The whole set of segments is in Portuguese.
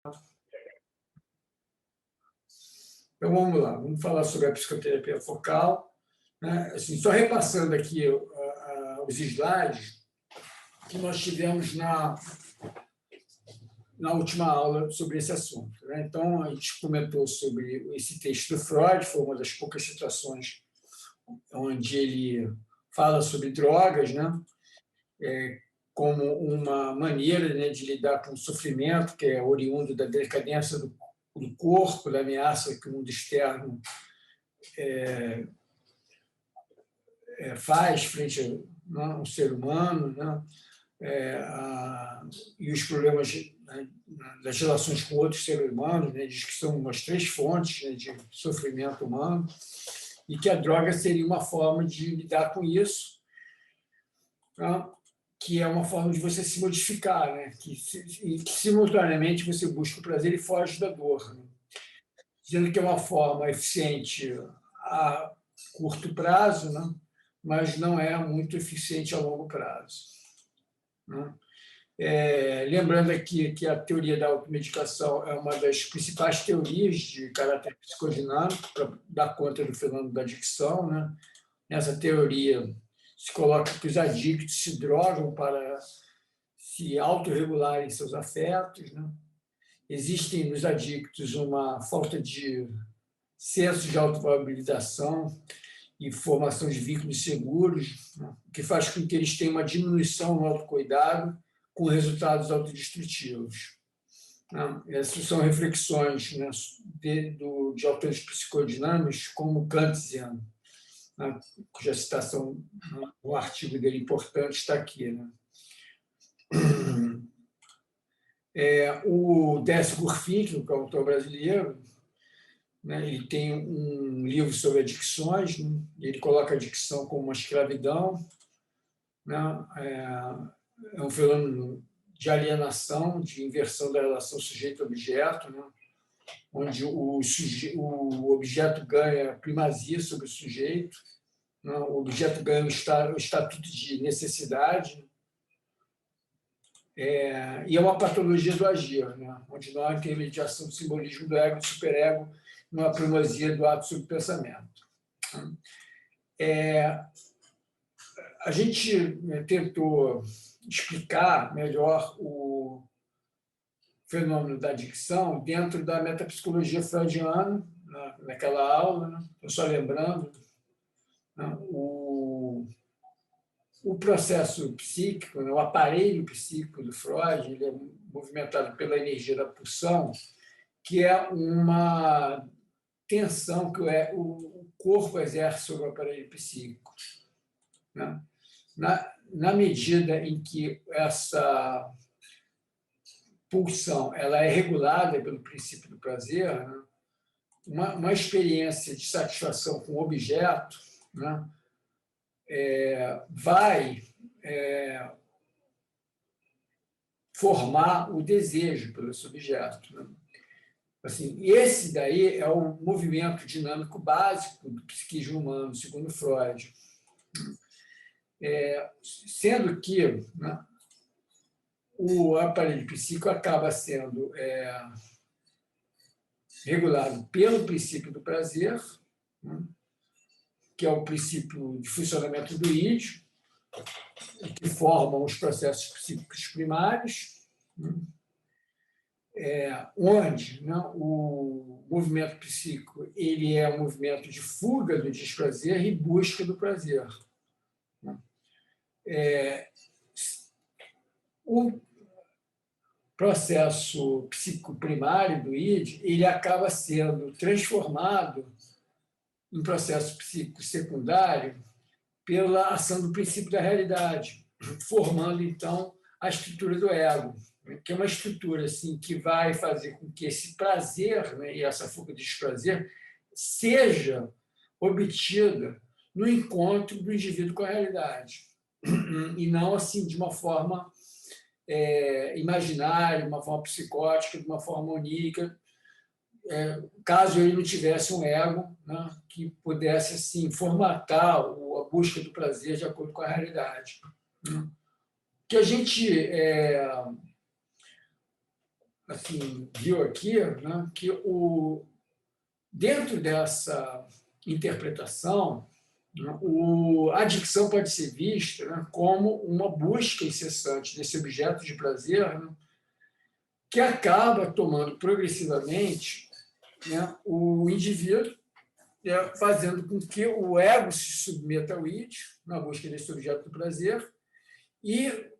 Então, vamos lá, vamos falar sobre a psicoterapia focal, né? Assim, só repassando aqui os slides que nós tivemos na última aula sobre esse assunto, né? Então, a gente comentou sobre esse texto do Freud, foi uma das poucas situações onde ele fala sobre drogas, né? Como uma maneira, né, de lidar com o sofrimento, que é oriundo da decadência do corpo, da ameaça que o mundo externo faz frente ao ser humano, né? E os problemas, né, das relações com outros seres humanos, né? Diz que são as três fontes, né, de sofrimento humano, e que a droga seria uma forma de lidar com isso, tá? Que é uma forma de você se modificar, né? Que simultaneamente você busca o prazer e foge da dor, né? Dizendo que é uma forma eficiente a curto prazo, né? Mas não é muito eficiente a longo prazo, né? Lembrando aqui que a teoria da automedicação é uma das principais teorias de caráter psicodinâmico para dar conta do fenômeno da adicção, né? Nessa teoria se coloca que os adictos se drogam para se autorregularem seus afetos, né? Existem nos adictos uma falta de senso de autovalidação e formação de vínculos seguros, né? Que faz com que eles tenham uma diminuição no autocuidado com resultados autodestrutivos, né? Essas são reflexões, né, de autores psicodinâmicos como Kantian, né, cuja citação, né, o artigo dele importante está aqui, né? O Décio Gurfink, que é um autor brasileiro, né, ele tem um livro sobre adicções, né? Ele coloca a adicção como uma escravidão, né? É um fenômeno de alienação, de inversão da relação sujeito-objeto, né? Onde o objeto ganha primazia sobre o sujeito, né? O objeto ganha o estatuto de necessidade, e é uma patologia do agir, né? Onde não há intermediação do simbolismo do ego e do superego, numa primazia do ato sobre o pensamento. A gente tentou explicar melhor o fenômeno da adicção dentro da metapsicologia freudiana, naquela aula, né? Estou só lembrando, né? O processo psíquico, né? O aparelho psíquico do Freud, ele é movimentado pela energia da pulsão, que é uma tensão que o corpo exerce sobre o aparelho psíquico, né? Na medida em que essa pulsão ela é regulada pelo princípio do prazer, né? Uma experiência de satisfação com o objeto, né, vai formar o desejo pelo esse objeto, né? Assim, esse daí é o movimento dinâmico básico do psiquismo humano, segundo Freud. Sendo que, né, o aparelho psíquico acaba sendo regulado pelo princípio do prazer, né, que é o princípio de funcionamento do id, que formam os processos psíquicos primários, né, onde, né, o movimento psíquico ele é um movimento de fuga do desprazer e busca do prazer, né. O processo psíquico primário do id ele acaba sendo transformado em processo psíquico secundário pela ação do princípio da realidade, formando, então, a estrutura do ego, que é uma estrutura assim, que vai fazer com que esse prazer, né, e essa fuga de desprazer seja obtida no encontro do indivíduo com a realidade, e não assim de uma forma imaginária, de uma forma psicótica, de uma forma onírica, caso ele não tivesse um ego, né, que pudesse assim, formatar a busca do prazer de acordo com a realidade. Que a gente assim, viu aqui, né, que dentro dessa interpretação, né, a adicção pode ser vista, né, como uma busca incessante desse objeto de prazer, né, que acaba tomando progressivamente, né, o indivíduo, fazendo com que o ego se submeta ao id, na busca desse objeto do prazer, e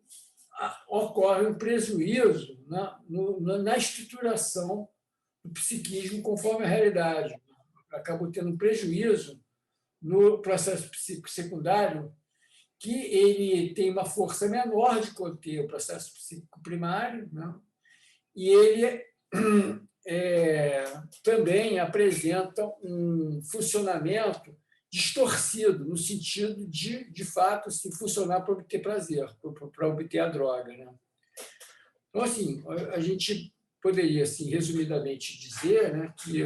ocorre um prejuízo na estruturação do psiquismo conforme a realidade. Acabou tendo um prejuízo no processo psíquico secundário, que ele tem uma força menor de conter o processo psíquico primário, né? E ele também apresenta um funcionamento distorcido, no sentido de fato, se funcionar para obter prazer, para obter a droga, né? Então, assim, a gente poderia, assim, resumidamente dizer, né, que,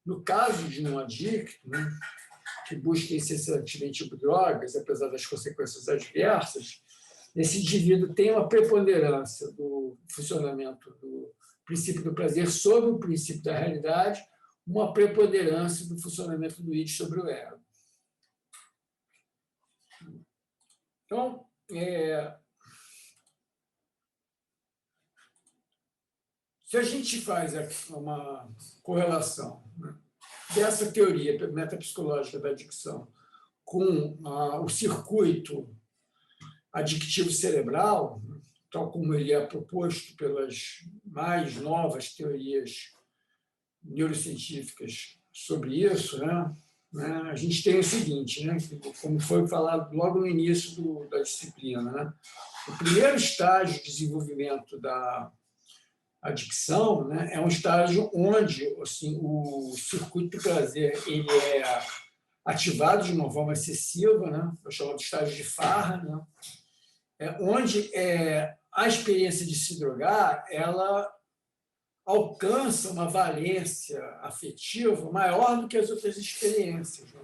no caso de um adicto, né, que busca incessantemente drogas, apesar das consequências adversas, esse indivíduo tem uma preponderância do funcionamento do princípio do prazer sobre o princípio da realidade, uma preponderância do funcionamento do id sobre o ego. Então, se a gente faz uma correlação, né, dessa teoria metapsicológica da adicção com o circuito adictivo cerebral, tal como ele é proposto pelas mais novas teorias neurocientíficas sobre isso, né, a gente tem o seguinte, né, como foi falado logo no início da disciplina, né, o primeiro estágio de desenvolvimento da adicção, né, é um estágio onde, assim, o circuito do prazer ele é ativado de uma forma excessiva, né, é chamado estágio de farra, né, onde a experiência de se drogar ela alcança uma valência afetiva maior do que as outras experiências, né,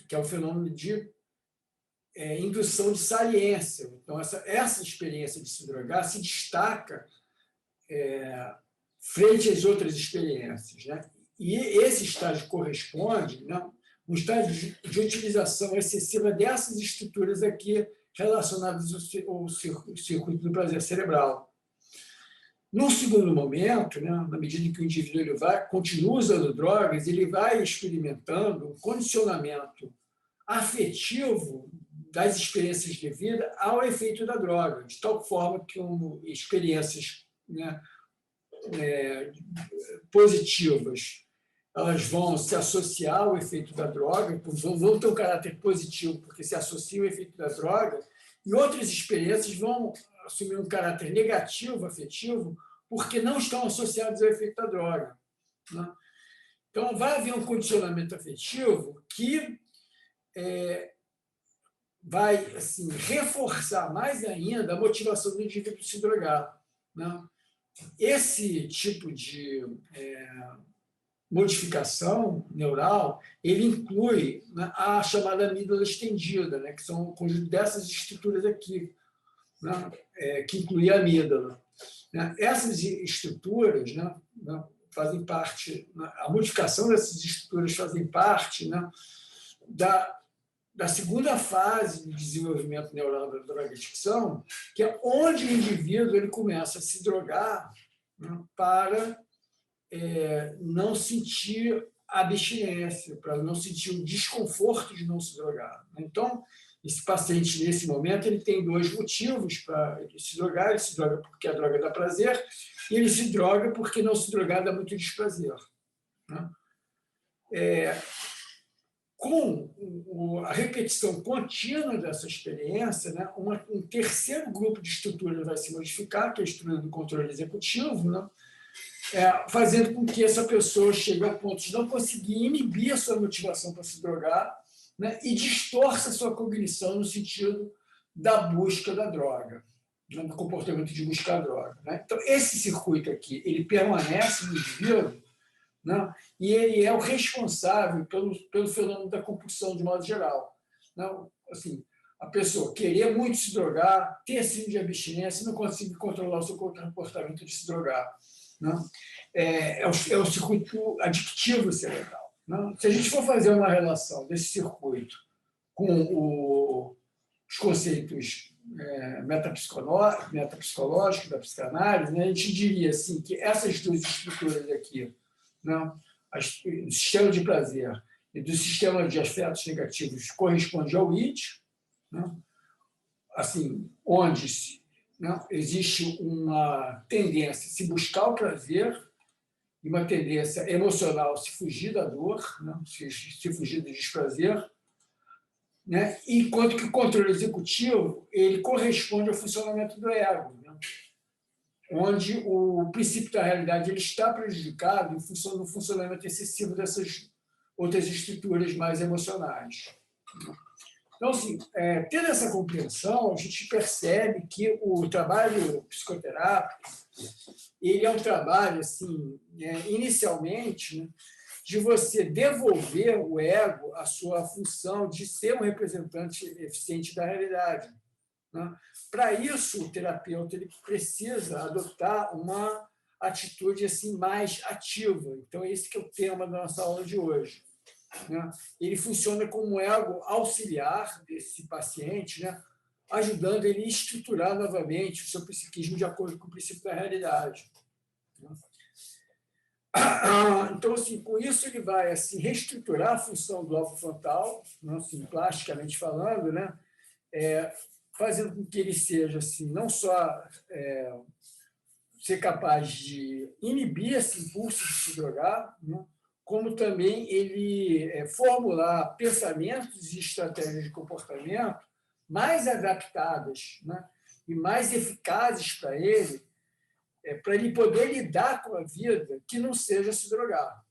que é o fenômeno de indução de saliência. Então, essa experiência de se drogar se destaca frente às outras experiências, né? E esse estágio corresponde, né, um estágio de utilização excessiva dessas estruturas aqui relacionadas ao circuito do prazer cerebral. No segundo momento, né, na medida em que o indivíduo continua usando drogas, ele vai experimentando um condicionamento afetivo das experiências de vida ao efeito da droga, de tal forma que experiências, né, positivas elas vão se associar ao efeito da droga, vão ter um caráter positivo porque se associam ao efeito da droga, e outras experiências vão assumir um caráter negativo, afetivo, porque não estão associadas ao efeito da droga, né? Então, vai haver um condicionamento afetivo que vai, assim, reforçar mais ainda a motivação do indivíduo se drogar, né? Esse tipo de modificação neural, ele inclui, né, a chamada amígdala estendida, né, que são o conjunto dessas estruturas aqui, né, que inclui a amígdala. Né? Essas estruturas, né, fazem parte, né, a modificação dessas estruturas fazem parte, né, da segunda fase de desenvolvimento neural da drogadicção, que é onde o indivíduo ele começa a se drogar, né, para não sentir abstinência, para não sentir o desconforto de não se drogar. Então, esse paciente, nesse momento, ele tem dois motivos para ele se drogar. Ele se droga porque a droga dá prazer e ele se droga porque não se drogar dá muito desprazer, né? Com a repetição contínua dessa experiência, né, um terceiro grupo de estruturas vai se modificar, que é a estrutura do controle executivo, né, fazendo com que essa pessoa chegue ao ponto de não conseguir inibir a sua motivação para se drogar, né, e distorça a sua cognição no sentido da busca da droga, né, do comportamento de buscar a droga, né? Então, esse circuito aqui, ele permanece no indivíduo, né, e ele é o responsável pelo fenômeno da compulsão, de modo geral. Né? Assim, a pessoa querer muito se drogar, ter síndrome de abstinência e não conseguir controlar o seu comportamento de se drogar. Né? É o circuito adictivo cerebral. Né? Se a gente for fazer uma relação desse circuito com os conceitos metapsicológicos da psicanálise, né, a gente diria assim, que essas duas estruturas aqui, né, do sistema de prazer e do sistema de afetos negativos, corresponde ao id, né, assim, onde né, existe uma tendência a se buscar o prazer e uma tendência emocional a se fugir da dor, né, se fugir do desprazer, né? Enquanto que o controle executivo ele corresponde ao funcionamento do ego, né? Onde o princípio da realidade ele está prejudicado em função do funcionamento excessivo dessas outras estruturas mais emocionais. Então, assim, tendo essa compreensão, a gente percebe que o trabalho psicoterápico ele é um trabalho, assim, inicialmente, né, de você devolver o ego a sua função de ser um representante eficiente da realidade. Né? Para isso, o terapeuta ele precisa adotar uma atitude assim, mais ativa. Então, esse que é o tema da nossa aula de hoje. Né? Ele funciona como um ego auxiliar desse paciente, né? Ajudando ele a estruturar novamente o seu psiquismo de acordo com o princípio da realidade. Então, assim, com isso, ele vai assim, reestruturar a função do alvo frontal, assim, plasticamente falando, né? Fazendo com que ele seja assim, não só ser capaz de inibir esse impulso de se drogar, né? Como também ele formular pensamentos e estratégias de comportamento mais adaptadas, né? E mais eficazes para ele poder lidar com a vida que não seja se drogar.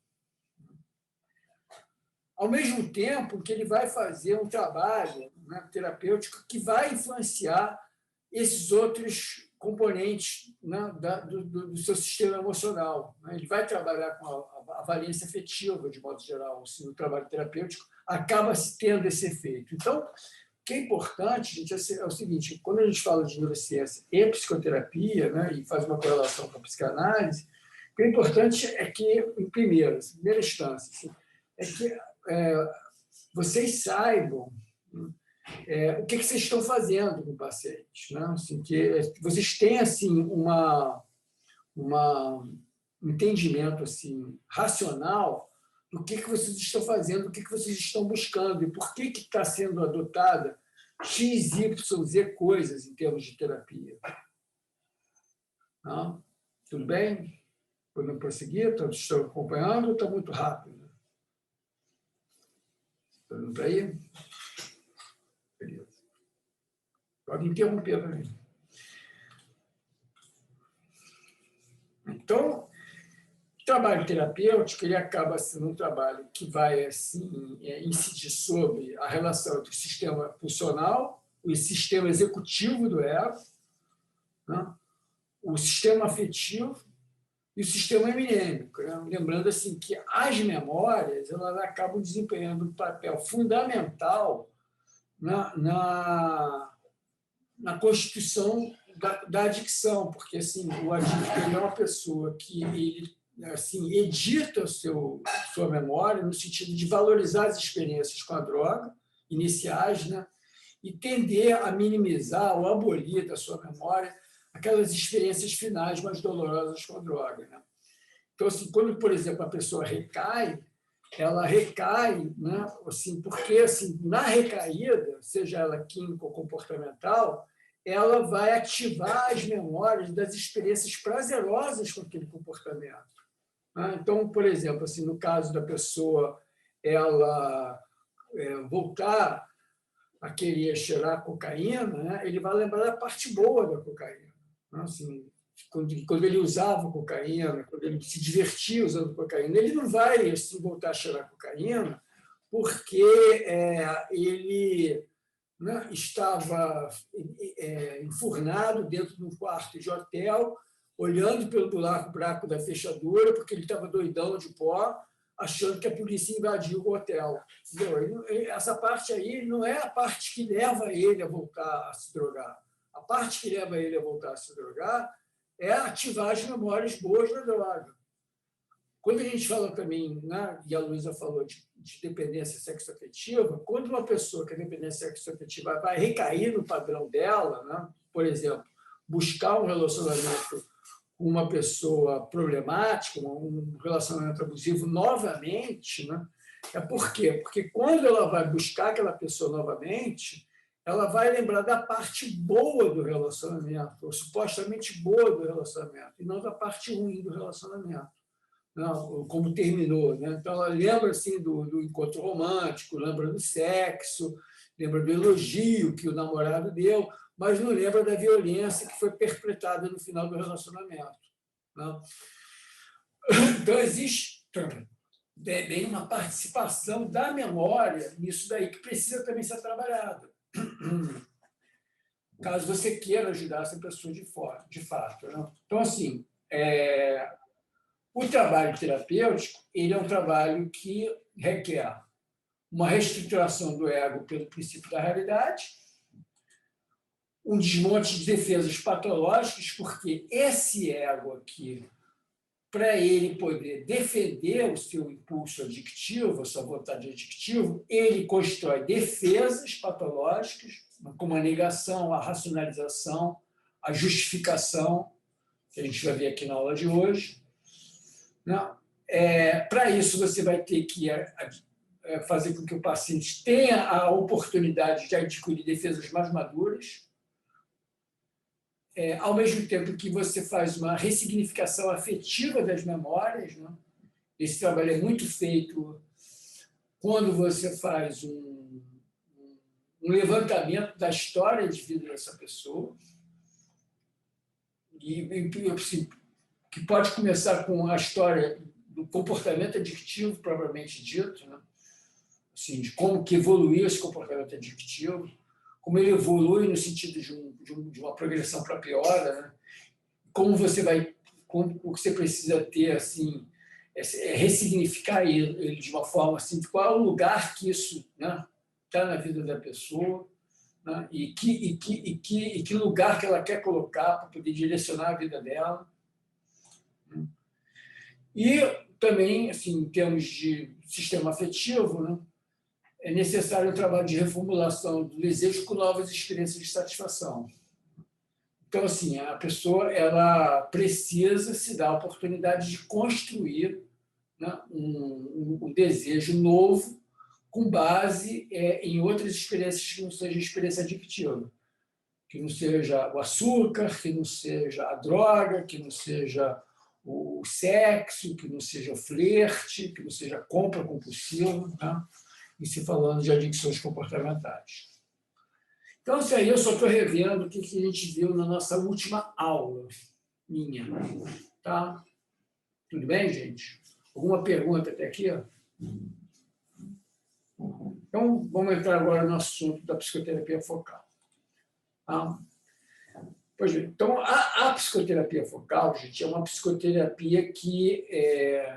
Ao mesmo tempo que ele vai fazer um trabalho, né, terapêutico que vai influenciar esses outros componentes, né, do seu sistema emocional. Né? Ele vai trabalhar com a valência afetiva, de modo geral. Assim, o trabalho terapêutico acaba tendo esse efeito. Então, o que é importante, gente, é o seguinte, quando a gente fala de neurociência e psicoterapia, né, e faz uma correlação com a psicanálise, o que é importante é que, em primeira instância, assim, é que vocês saibam o que vocês estão fazendo com o paciente. Né? Assim, que vocês têm assim, um entendimento assim, racional do que vocês estão fazendo, do que vocês estão buscando e por que está sendo adotada X, Y, Z coisas em termos de terapia. Não? Tudo bem? Podemos prosseguir? Estão acompanhando ou está muito rápido? Está indo para aí? Beleza. Pode interromper para mim. Então, o trabalho terapêutico ele acaba sendo um trabalho que vai assim, incidir sobre a relação entre o sistema funcional, o sistema executivo do ego, né? O sistema afetivo e o sistema eminêmico. Né? Lembrando assim, que as memórias elas acabam desempenhando um papel fundamental na constituição da adicção, porque assim, o adicto é uma pessoa que ele, assim, edita sua memória no sentido de valorizar as experiências com a droga iniciais, né? E tender a minimizar ou abolir da sua memória aquelas experiências finais mais dolorosas com a droga. Né? Então, assim, quando, por exemplo, a pessoa recai, ela recai, né? Assim, porque assim, na recaída, seja ela química ou comportamental, ela vai ativar as memórias das experiências prazerosas com aquele comportamento. Então, por exemplo, assim, no caso da pessoa ela voltar a querer cheirar cocaína, né, ele vai lembrar da parte boa da cocaína. Assim, quando ele usava cocaína, quando ele se divertia usando cocaína, ele não vai assim, voltar a cheirar cocaína porque ele estava enfurnado dentro de um quarto de hotel, olhando pelo buraco da fechadura, porque ele estava doidão de pó, achando que a polícia invadiu o hotel. Entendeu? Essa parte aí não é a parte que leva ele a voltar a se drogar. A parte que leva ele a voltar a se drogar é ativar as memórias boas da droga. Quando a gente fala também, né, e a Luísa falou de dependência sexoafetiva, quando uma pessoa que é dependência sexoafetiva vai recair no padrão dela, né, por exemplo, buscar um relacionamento com uma pessoa problemática, um relacionamento abusivo novamente, né, é por quê? Porque quando ela vai buscar aquela pessoa novamente, ela vai lembrar da parte boa do relacionamento, ou supostamente boa do relacionamento, e não da parte ruim do relacionamento. Não, como terminou. Né? Então, ela lembra assim, do encontro romântico, lembra do sexo, lembra do elogio que o namorado deu, mas não lembra da violência que foi perpetrada no final do relacionamento. Não? Então, existe bem uma participação da memória nisso daí, que precisa também ser trabalhada, caso você queira ajudar essa pessoa de fato. Não? Então, assim, o trabalho terapêutico ele é um trabalho que requer uma reestruturação do ego pelo princípio da realidade, um desmonte de defesas patológicas, porque esse ego aqui, para ele poder defender o seu impulso adictivo, a sua vontade adictiva, ele constrói defesas patológicas, como a negação, a racionalização, a justificação, que a gente vai ver aqui na aula de hoje. Para isso, você vai ter que fazer com que o paciente tenha a oportunidade de adquirir defesas mais maduras, ao mesmo tempo que você faz uma ressignificação afetiva das memórias. Né? Esse trabalho é muito feito quando você faz um levantamento da história de vida dessa pessoa, que pode começar com a história do comportamento adictivo, propriamente dito, né? Assim, de como que evoluiu esse comportamento adictivo, como ele evolui no sentido de uma progressão para piora, né? Como o que você precisa ter, assim, ressignificar ele de uma forma assim, de qual é o lugar que isso está na vida da pessoa, né? E que lugar que ela quer colocar para poder direcionar a vida dela. E também, assim, em termos de sistema afetivo, né, é necessário um trabalho de reformulação do desejo com novas experiências de satisfação. Então, assim, a pessoa ela precisa se dar a oportunidade de construir, né, um desejo novo com base em outras experiências que não seja experiência adictiva, que não seja o açúcar, que não seja a droga, que não seja o sexo, que não seja o flerte, que não seja a compra compulsiva, né? E se falando de adicções comportamentais. Então, isso aí eu só estou revendo o que a gente viu na nossa última aula minha. Tá? Tudo bem, gente? Alguma pergunta até aqui? Então, vamos entrar agora no assunto da psicoterapia focal. Tá? Pois bem, então, a psicoterapia focal, gente, é uma psicoterapia que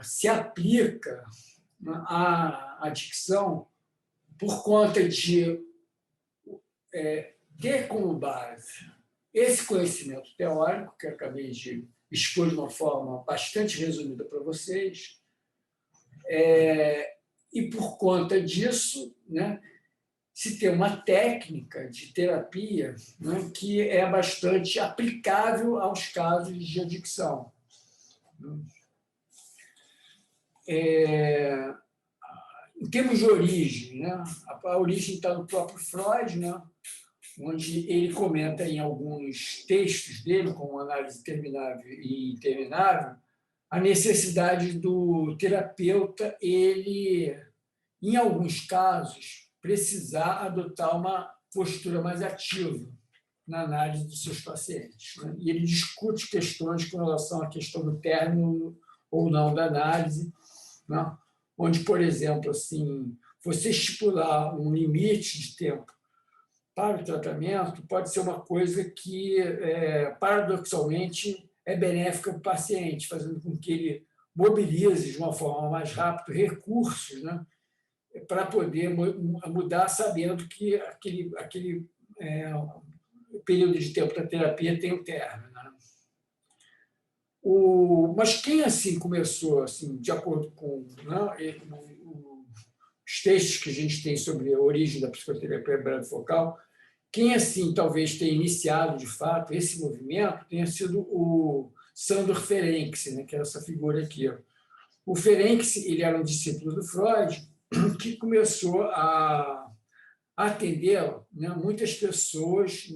se aplica à adicção por conta de ter como base esse conhecimento teórico, que eu acabei de expor de uma forma bastante resumida para vocês, e por conta disso, né, se tem uma técnica de terapia, né, que é bastante aplicável aos casos de adicção. Em termos de origem, né, a origem está no próprio Freud, né, onde ele comenta em alguns textos dele, como Análise Terminável e Interminável, a necessidade do terapeuta, ele, em alguns casos, precisar adotar uma postura mais ativa na análise dos seus pacientes. Né? E ele discute questões com relação à questão do término ou não da análise, né? Onde, por exemplo, assim, você estipular um limite de tempo para o tratamento pode ser uma coisa que, paradoxalmente, é benéfica para o paciente, fazendo com que ele mobilize de uma forma mais rápida recursos, né, para poder mudar, sabendo que aquele período de tempo da terapia tem um término. Né? Mas quem assim começou, assim, de acordo com, né, os textos que a gente tem sobre a origem da psicoterapia breve focal, quem assim talvez tenha iniciado de fato esse movimento tenha sido o Sándor Ferenczi, né, que é essa figura aqui. O Ferenczi, ele era um discípulo do Freud que começou a atender, né, muitas pessoas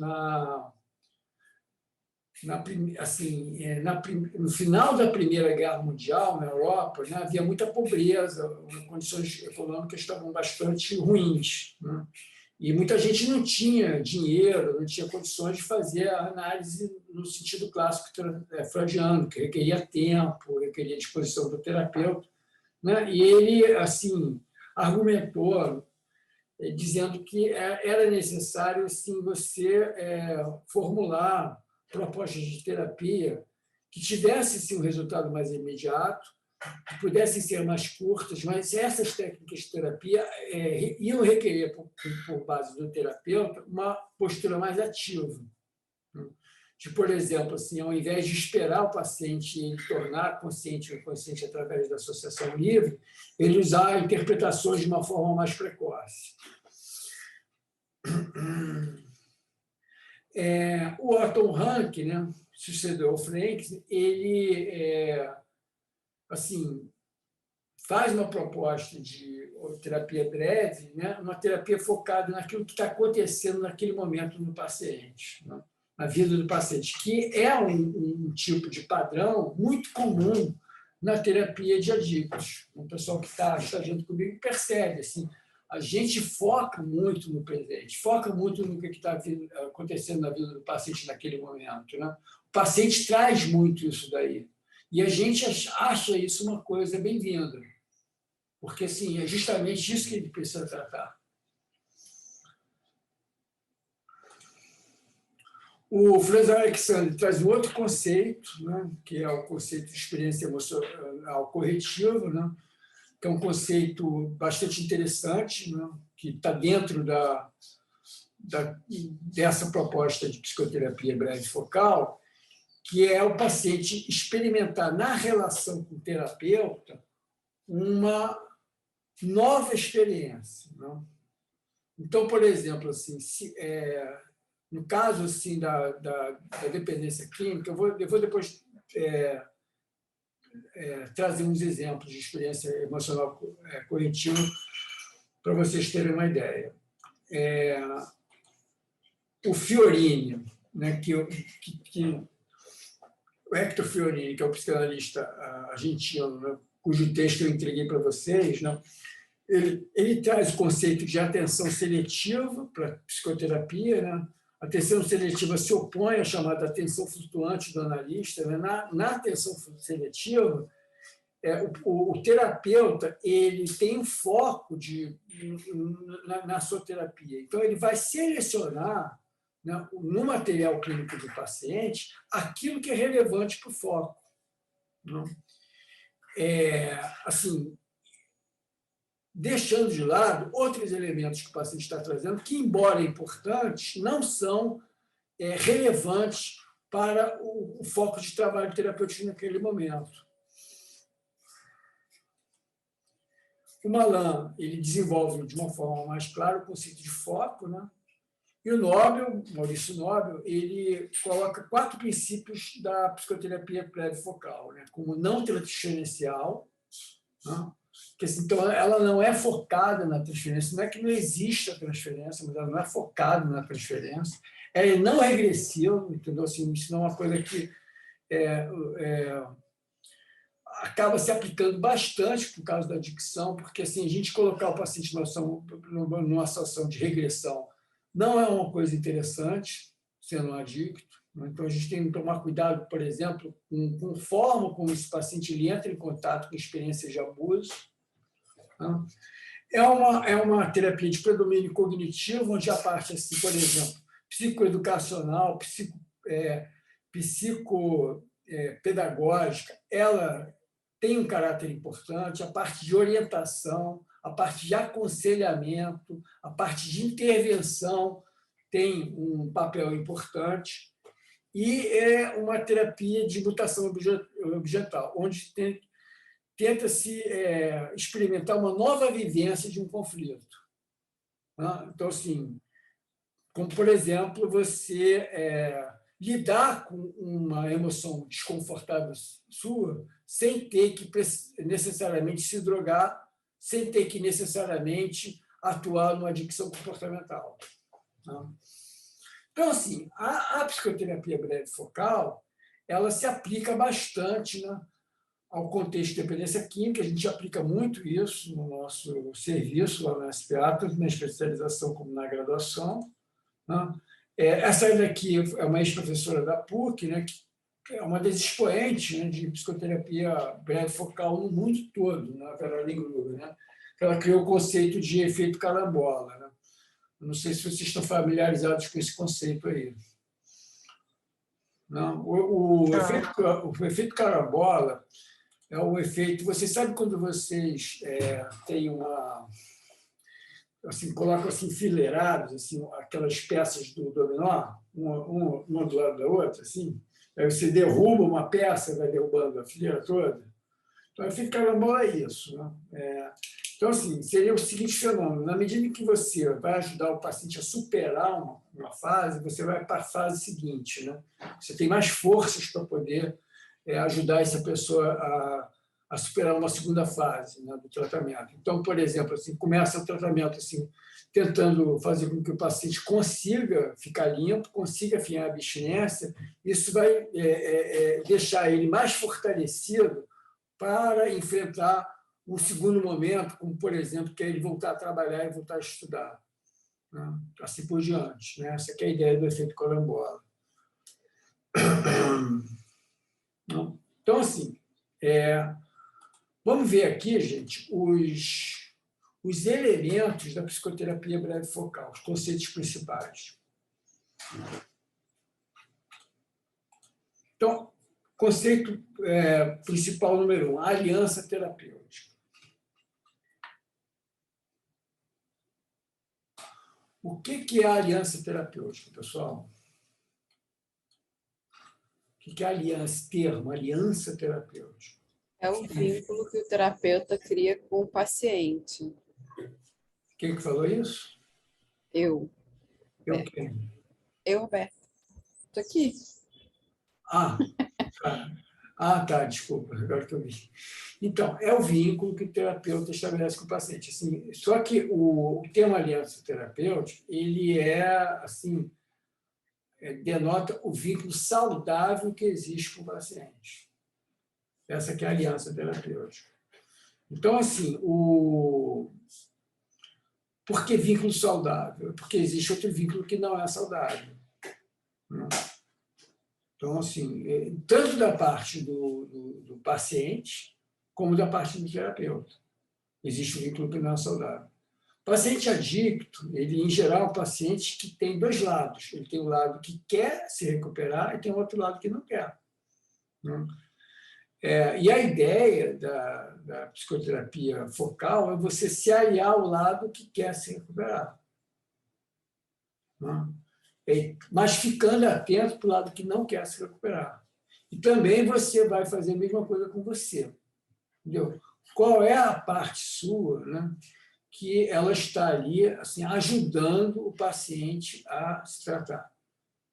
no final da Primeira Guerra Mundial, na Europa, né, havia muita pobreza, condições econômicas estavam bastante ruins. Né? E muita gente não tinha dinheiro, não tinha condições de fazer a análise no sentido clássico freudiano, que requeria tempo, requeria disposição do terapeuta. Né? E ele assim argumentou, dizendo que era necessário assim, você formular propostas de terapia que tivessem sim, um resultado mais imediato, que pudessem ser mais curtas, mas essas técnicas de terapia iam requerer, por base do terapeuta, uma postura mais ativa. De, por exemplo, assim, ao invés de esperar o paciente ele tornar consciente o inconsciente através da associação livre, ele usar interpretações de uma forma mais precoce. O Otto Rank, né, sucedeu ao Ferenczi, ele assim, faz uma proposta de terapia breve, né, uma terapia focada naquilo que está acontecendo naquele momento no paciente, né, na vida do paciente, que é um tipo de padrão muito comum na terapia de adictos. O pessoal que está junto comigo percebe, assim, a gente foca muito no presente, foca muito no que está acontecendo na vida do paciente naquele momento. Né? O paciente traz muito isso daí. E a gente acha isso uma coisa bem-vinda, porque assim, é justamente isso que ele precisa tratar. O Franz Alexander traz um outro conceito, né, que é o conceito de experiência emocional corretiva, né, que é um conceito bastante interessante, né, que está dentro dessa proposta de psicoterapia breve focal, que é o paciente experimentar na relação com o terapeuta uma nova experiência. Né? Então, por exemplo, assim, no caso assim, da dependência clínica, eu vou depois trazer uns exemplos de experiência emocional corretiva para vocês terem uma ideia. O Fiorini, né, o Hector Fiorini, que é o psicanalista argentino, né, cujo texto eu entreguei para vocês, né, ele traz o conceito de atenção seletiva para a psicoterapia. Né? A atenção seletiva se opõe à chamada atenção flutuante do analista. Né? Na atenção seletiva, o terapeuta ele tem um foco na sua terapia. Então, ele vai selecionar, né, no material clínico do paciente aquilo que é relevante para o foco. Né? Assim, deixando de lado outros elementos que o paciente está trazendo, que, embora importantes, não são relevantes para o foco de trabalho terapêutico naquele momento. O Malan ele desenvolve de uma forma mais clara o conceito de foco, né? E o Nobel, Maurício Nobel, ele coloca 4 princípios da psicoterapia breve focal, né? Como não transferencial, né? Porque, assim, então, ela não é focada na transferência, não é que não existe a transferência, mas ela não é focada na transferência, ela é não regressiva, entendeu? Assim, isso não é uma coisa que acaba se aplicando bastante por causa da adicção, porque assim, a gente colocar o paciente numa situação de regressão não é uma coisa interessante, sendo um adicto. Então, a gente tem que tomar cuidado, por exemplo, com a forma como esse paciente ele entra em contato com experiências de abuso. É uma terapia de predomínio cognitivo, onde a parte, assim, por exemplo, psicoeducacional, psicopedagógica, ela tem um caráter importante, a parte de orientação, a parte de aconselhamento, a parte de intervenção tem um papel importante, e é uma terapia de mutação objetal, onde tenta-se experimentar uma nova vivência de um conflito. Então, assim, como, por exemplo, você lidar com uma emoção desconfortável sua sem ter que necessariamente se drogar, sem ter que necessariamente atuar numa adicção comportamental. Então, assim, a psicoterapia breve focal, ela se aplica bastante, né, ao contexto de dependência química. A gente aplica muito isso no nosso serviço lá na SPA, tanto na especialização como na graduação. Né? Essa daqui é uma ex-professora da PUC, né, que é uma das expoentes, né, de psicoterapia breve focal no mundo todo, né, a Vera Lingruber, né? Ela criou o conceito de efeito carambola. Né? Não sei se vocês estão familiarizados com esse conceito aí. Não? O efeito carambola é o efeito... Vocês sabem quando vocês têm uma... Assim, colocam assim, enfileirados, assim, aquelas peças do dominó, uma do lado da outra, assim, aí você derruba uma peça, vai derrubando a fileira toda. Então, o efeito carambola é isso. Né? Então, assim, seria o seguinte fenômeno: na medida que você vai ajudar o paciente a superar uma fase, você vai para a fase seguinte. Né? Você tem mais forças para poder ajudar essa pessoa a superar uma segunda fase, né, do tratamento. Então, por exemplo, assim, começa o tratamento assim, tentando fazer com que o paciente consiga ficar limpo, consiga afiar a abstinência. Isso vai deixar ele mais fortalecido para enfrentar um segundo momento, como, por exemplo, que é ele voltar a trabalhar e voltar a estudar. Né? Assim por diante. Né? Essa é a ideia do efeito carambola. Então, assim, vamos ver aqui, gente, os elementos da psicoterapia breve focal, os conceitos principais. Então, conceito principal número 1, a aliança terapêutica. O que é a aliança terapêutica, pessoal? O que é aliança? Termo, aliança terapêutica. É o vínculo que o terapeuta cria com o paciente. Quem que falou isso? Eu. Eu quem? Eu, Roberto. Estou aqui. Tá, desculpa, agora que eu vi. Então, é o vínculo que o terapeuta estabelece com o paciente. Assim, só que o termo aliança terapêutica, ele assim, denota o vínculo saudável que existe com o paciente. Essa que é a aliança terapêutica. Então, assim, por que vínculo saudável? Porque existe outro vínculo que não é saudável. Então, assim, tanto da parte do paciente, como da parte do terapeuta. Existe um vínculo que não é saudável. O paciente adicto, ele, em geral, é um paciente que tem dois lados. Ele tem um lado que quer se recuperar e tem outro lado que não quer. Né? E a ideia da psicoterapia focal é você se aliar ao lado que quer se recuperar. Né? Mas ficando atento para o lado que não quer se recuperar. E também você vai fazer a mesma coisa com você. Entendeu? Qual é a parte sua, né, que ela está ali assim, ajudando o paciente a se tratar?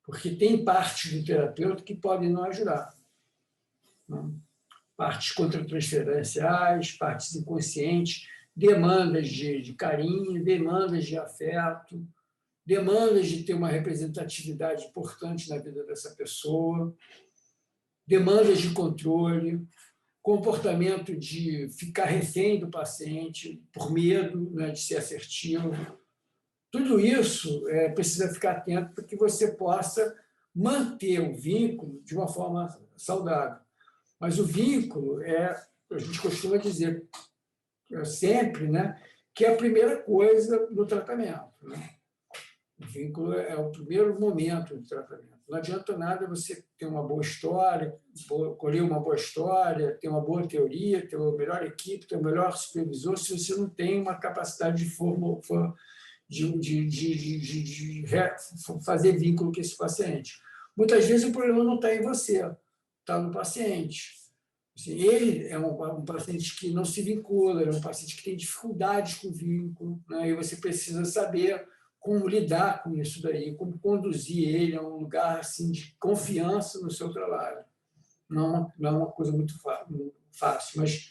Porque tem partes do terapeuta que podem não ajudar. Né? Partes contratransferenciais, partes inconscientes, demandas de carinho, demandas de afeto, demandas de ter uma representatividade importante na vida dessa pessoa, demandas de controle, comportamento de ficar refém do paciente por medo, né, de ser assertivo. Tudo isso precisa ficar atento para que você possa manter o vínculo de uma forma saudável. Mas o vínculo a gente costuma dizer sempre, né, que é a primeira coisa no tratamento. Né? O vínculo é o primeiro momento do tratamento. Não adianta nada você ter uma boa história, colher uma boa história, ter uma boa teoria, ter uma melhor equipe, ter o melhor supervisor, se você não tem uma capacidade de fazer vínculo com esse paciente. Muitas vezes o problema não está em você, está no paciente. Assim, ele é um paciente que não se vincula, é um paciente que tem dificuldades com o vínculo, né? E você precisa saber como lidar com isso daí, como conduzir ele a um lugar assim, de confiança no seu trabalho. Não é uma coisa muito fácil, mas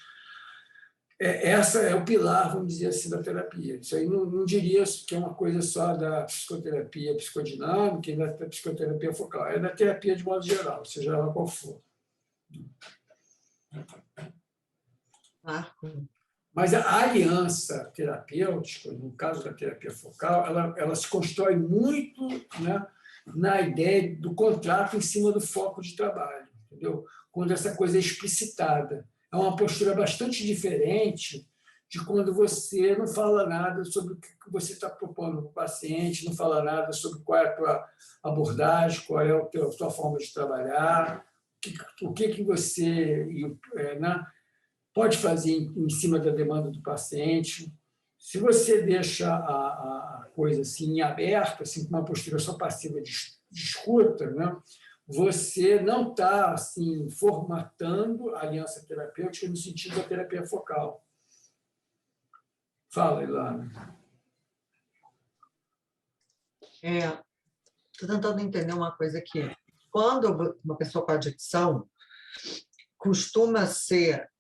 essa é o pilar, vamos dizer assim, da terapia. Isso aí não diria que é uma coisa só da psicoterapia psicodinâmica e da psicoterapia focal, é da terapia de modo geral, seja ela qual for. Mas a aliança terapêutica, no caso da terapia focal, ela se constrói muito, né, na ideia do contrato em cima do foco de trabalho, entendeu? Quando essa coisa é explicitada. É uma postura bastante diferente de quando você não fala nada sobre o que você está propondo para o paciente, não fala nada sobre qual é a tua abordagem, qual é a tua forma de trabalhar, o que você, né, pode fazer em cima da demanda do paciente. Se você deixa a coisa assim, em aberto, assim, com uma postura só passiva de escuta, né, você não está assim, formatando a aliança terapêutica no sentido da terapia focal. Fala, Ilana. Estou tentando entender uma coisa aqui. Quando uma pessoa com adicção, costuma ser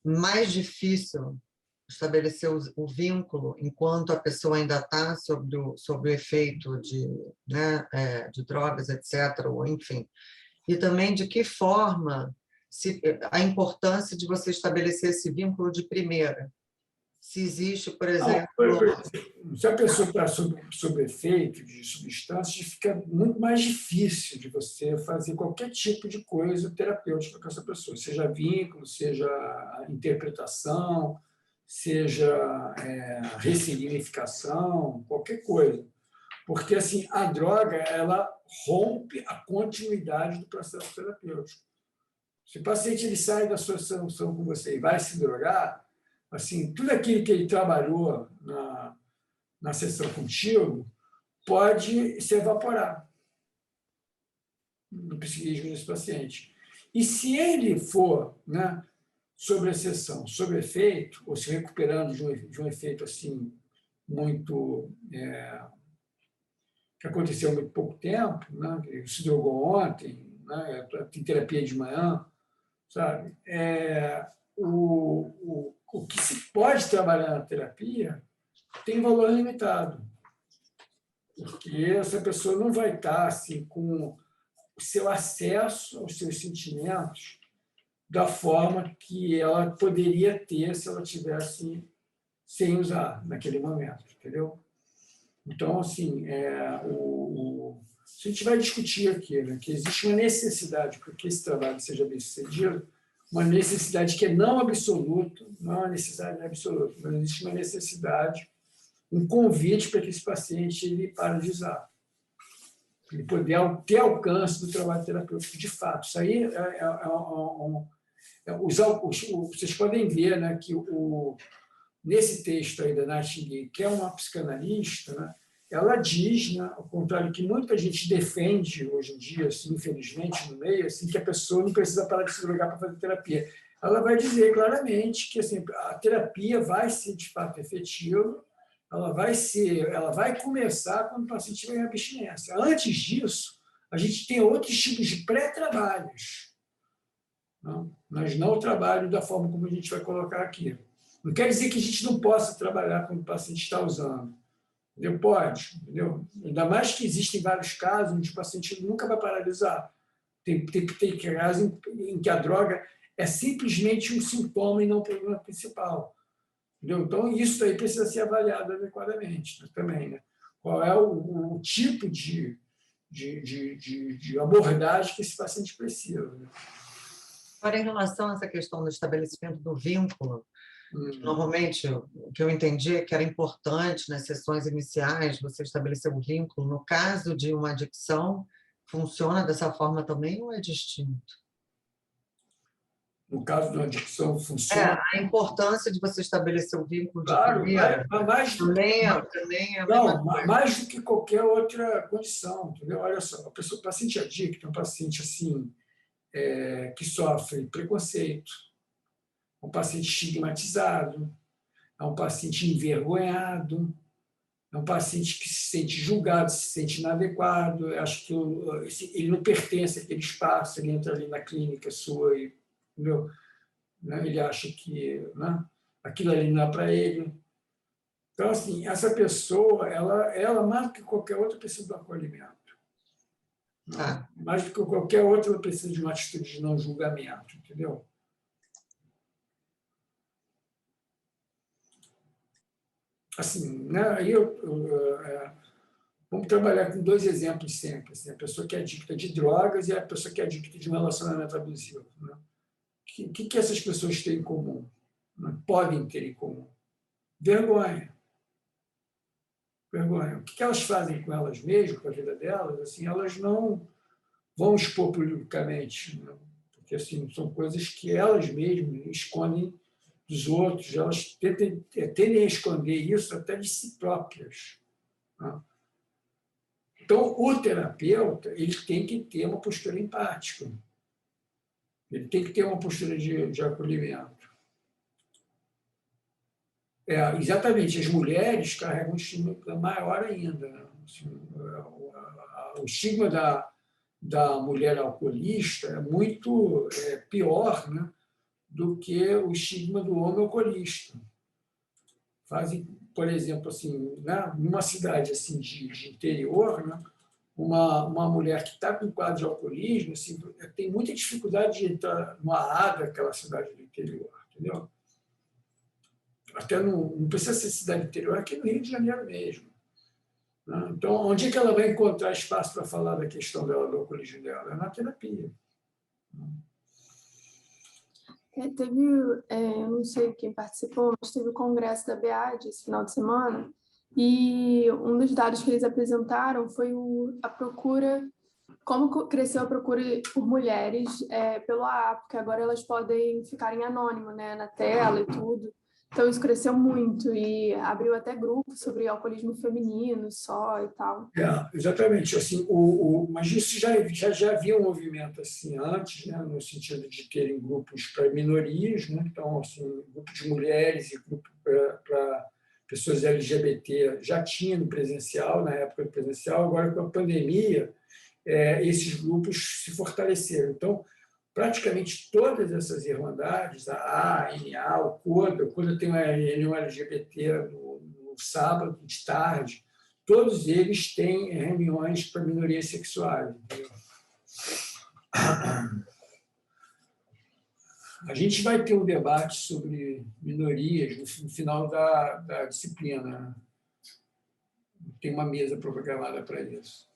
mais difícil estabelecer o vínculo enquanto a pessoa ainda está sob o efeito de drogas, etc., ou enfim. E também de que forma a importância de você estabelecer esse vínculo de primeira. Se existe, por exemplo... Se a pessoa está sob efeito de substâncias, fica muito mais difícil de você fazer qualquer tipo de coisa terapêutica com essa pessoa, seja vínculo, seja interpretação, seja ressignificação, qualquer coisa. Porque assim, a droga ela rompe a continuidade do processo terapêutico. Se o paciente ele sai da sua sessão com você e vai se drogar, assim, tudo aquilo que ele trabalhou na sessão contigo pode se evaporar no psiquismo desse paciente. E se ele for, né, sobre a sessão, sobre efeito, ou se recuperando de um efeito assim muito que aconteceu há muito pouco tempo, né, ele se drogou ontem, né, tem terapia de manhã, sabe? O que se pode trabalhar na terapia tem valor limitado, porque essa pessoa não vai estar assim, com o seu acesso aos seus sentimentos da forma que ela poderia ter se ela tivesse sem usar naquele momento, entendeu? Então, assim, se a gente vai discutir aqui, né, que existe uma necessidade para que esse trabalho seja bem sucedido, uma necessidade que é não absoluta, não é uma necessidade absoluta, mas existe uma necessidade, um convite para que esse paciente ele pare de usar, para ele poder ter alcance do trabalho terapêutico de fato. Isso aí vocês podem ver, né, que nesse texto aí da Nightingale, que é uma psicanalista, né, ela diz, né, ao contrário que muita gente defende hoje em dia, assim, infelizmente, no meio, assim, que a pessoa não precisa parar de se drogar para fazer terapia. Ela vai dizer claramente que assim, a terapia vai ser, de fato, efetiva, ela vai começar quando o paciente tiver abstinência. Antes disso, a gente tem outros tipos de pré-trabalhos, não? Mas não o trabalho da forma como a gente vai colocar aqui. Não quer dizer que a gente não possa trabalhar quando o paciente está usando. Entendeu? Pode. Entendeu? Ainda mais que existem vários casos onde o paciente nunca vai parar de usar. Tem casos em que a droga é simplesmente um sintoma e não o problema principal. Entendeu? Então, isso aí precisa ser avaliado adequadamente, né, também. Né? Qual é o tipo de abordagem que esse paciente precisa. Né? Agora, em relação a essa questão do estabelecimento do vínculo, normalmente, o que eu entendi é que era importante, nas sessões iniciais, você estabelecer o vínculo. No caso de uma adicção, funciona dessa forma também ou é distinto? No caso da adicção, funciona. A importância de você estabelecer o vínculo de Claro, primeira mais do que, também é a mesma não, coisa. mais do que qualquer outra condição, entendeu? Olha só, o paciente adicto é um paciente assim, que sofre preconceito, é um paciente estigmatizado, é um paciente envergonhado, é um paciente que se sente julgado, se sente inadequado, acho que ele não pertence àquele espaço, ele entra ali na clínica sua e, entendeu? Né? Ele acha que, né, aquilo ali não é para ele. Então, assim, essa pessoa, ela mais do que qualquer outra, precisa do acolhimento. Né? Mais do que qualquer outra, ela precisa de uma atitude de não julgamento, entendeu? Assim, né? Aí vamos trabalhar com 2 exemplos sempre. Assim, a pessoa que é adicta de drogas e a pessoa que é adicta de um relacionamento abusivo. Né? O que essas pessoas têm em comum? Né? Podem ter em comum? Vergonha. Vergonha. O que elas fazem com elas mesmas, com a vida delas? Assim, elas não vão expor publicamente, né? Porque assim, são coisas que elas mesmas escondem dos outros, elas tendem a esconder isso até de si próprias. Né? Então, o terapeuta ele tem que ter uma postura empática, ele tem que ter uma postura de acolhimento. Exatamente, as mulheres carregam um estigma maior ainda. Né? Assim, o estigma da mulher alcoolista é muito pior, né, do que o estigma do homem alcoolista. Fazem, por exemplo, assim, né, numa cidade assim, de interior, né, uma mulher que está com quadro de alcoolismo assim, tem muita dificuldade de entrar numa ADA, aquela cidade do interior, entendeu? Até não precisa ser cidade interior, aqui no Rio de Janeiro mesmo. Né? Então, onde é que ela vai encontrar espaço para falar da questão dela, do alcoolismo dela? É na terapia. Não sei quem participou, mas teve o congresso da BEAD esse final de semana, e um dos dados que eles apresentaram foi a procura, como cresceu a procura por mulheres pelo AA, porque agora elas podem ficarem anônimas, né, na tela e tudo. Então isso cresceu muito e abriu até grupos sobre alcoolismo feminino só e tal. Exatamente. Assim, mas isso já havia um movimento assim antes, né, no sentido de terem grupos para minorias, né? Então, assim, grupo de mulheres e grupo para pessoas LGBT já tinha no presencial, na época do presencial. Agora, com a pandemia, esses grupos se fortaleceram. Então, praticamente todas essas irmandades, a NA, o CODA tem uma reunião LGBT no sábado, de tarde, todos eles têm reuniões para minorias sexuais. Entendeu? A gente vai ter um debate sobre minorias no final da disciplina. Tem uma mesa programada para isso.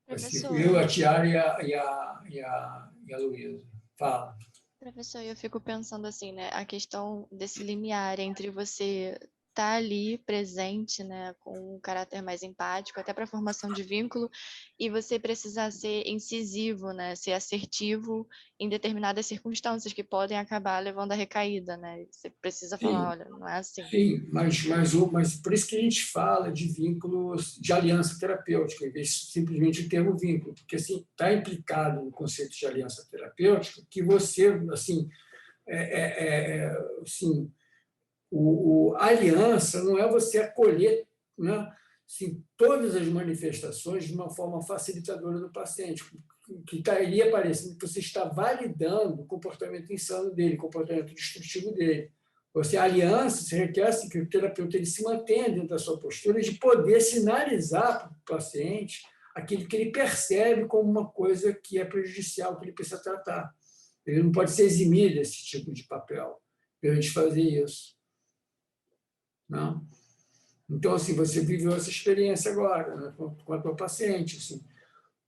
Assim, eu, a Tiara e a Luísa. Fala. Professor, eu fico pensando assim, né, a questão desse limiar entre você estar ali presente, né, com um caráter mais empático, até para a formação de vínculo, e você precisar ser incisivo, né, ser assertivo em determinadas circunstâncias que podem acabar levando à recaída, né? Você precisa falar, olha, não é assim. Sim, mas por isso que a gente fala de vínculos de aliança terapêutica, em vez de simplesmente o termo vínculo, porque assim está implicado no conceito de aliança terapêutica que você, assim, assim, a aliança não é você acolher, né, assim, todas as manifestações de uma forma facilitadora do paciente, que estaria parecendo que você está validando o comportamento insano dele, o comportamento destrutivo dele. A aliança se requer assim, que o terapeuta ele se mantenha dentro da sua postura de poder sinalizar para o paciente aquilo que ele percebe como uma coisa que é prejudicial, que ele precisa tratar. Ele não pode se eximir desse tipo de papel para a gente fazer isso. Não? Então, assim, você viveu essa experiência agora, né, com a tua paciente. Assim.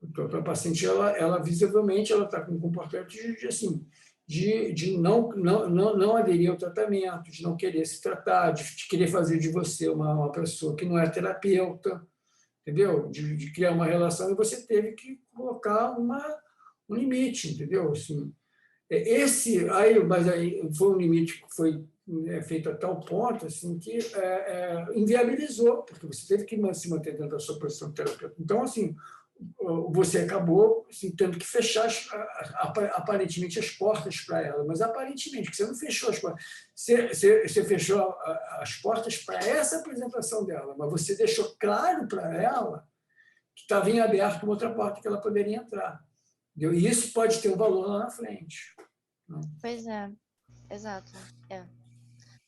A tua paciente, ela visivelmente, ela está com um comportamento de não aderir ao tratamento, de não querer se tratar, de querer fazer de você uma pessoa que não é terapeuta, entendeu? De criar uma relação, e você teve que colocar um limite, entendeu? Assim, mas aí foi um limite que foi feito a tal ponto assim, que inviabilizou, porque você teve que se manter dentro da sua posição de terapeuta. Então, assim, você acabou assim, tendo que fechar aparentemente as portas para ela, mas aparentemente, porque você não fechou as portas, você fechou as portas para essa apresentação dela, mas você deixou claro para ela que estava em aberto uma outra porta que ela poderia entrar. Entendeu? E isso pode ter um valor lá na frente. Pois é, exato.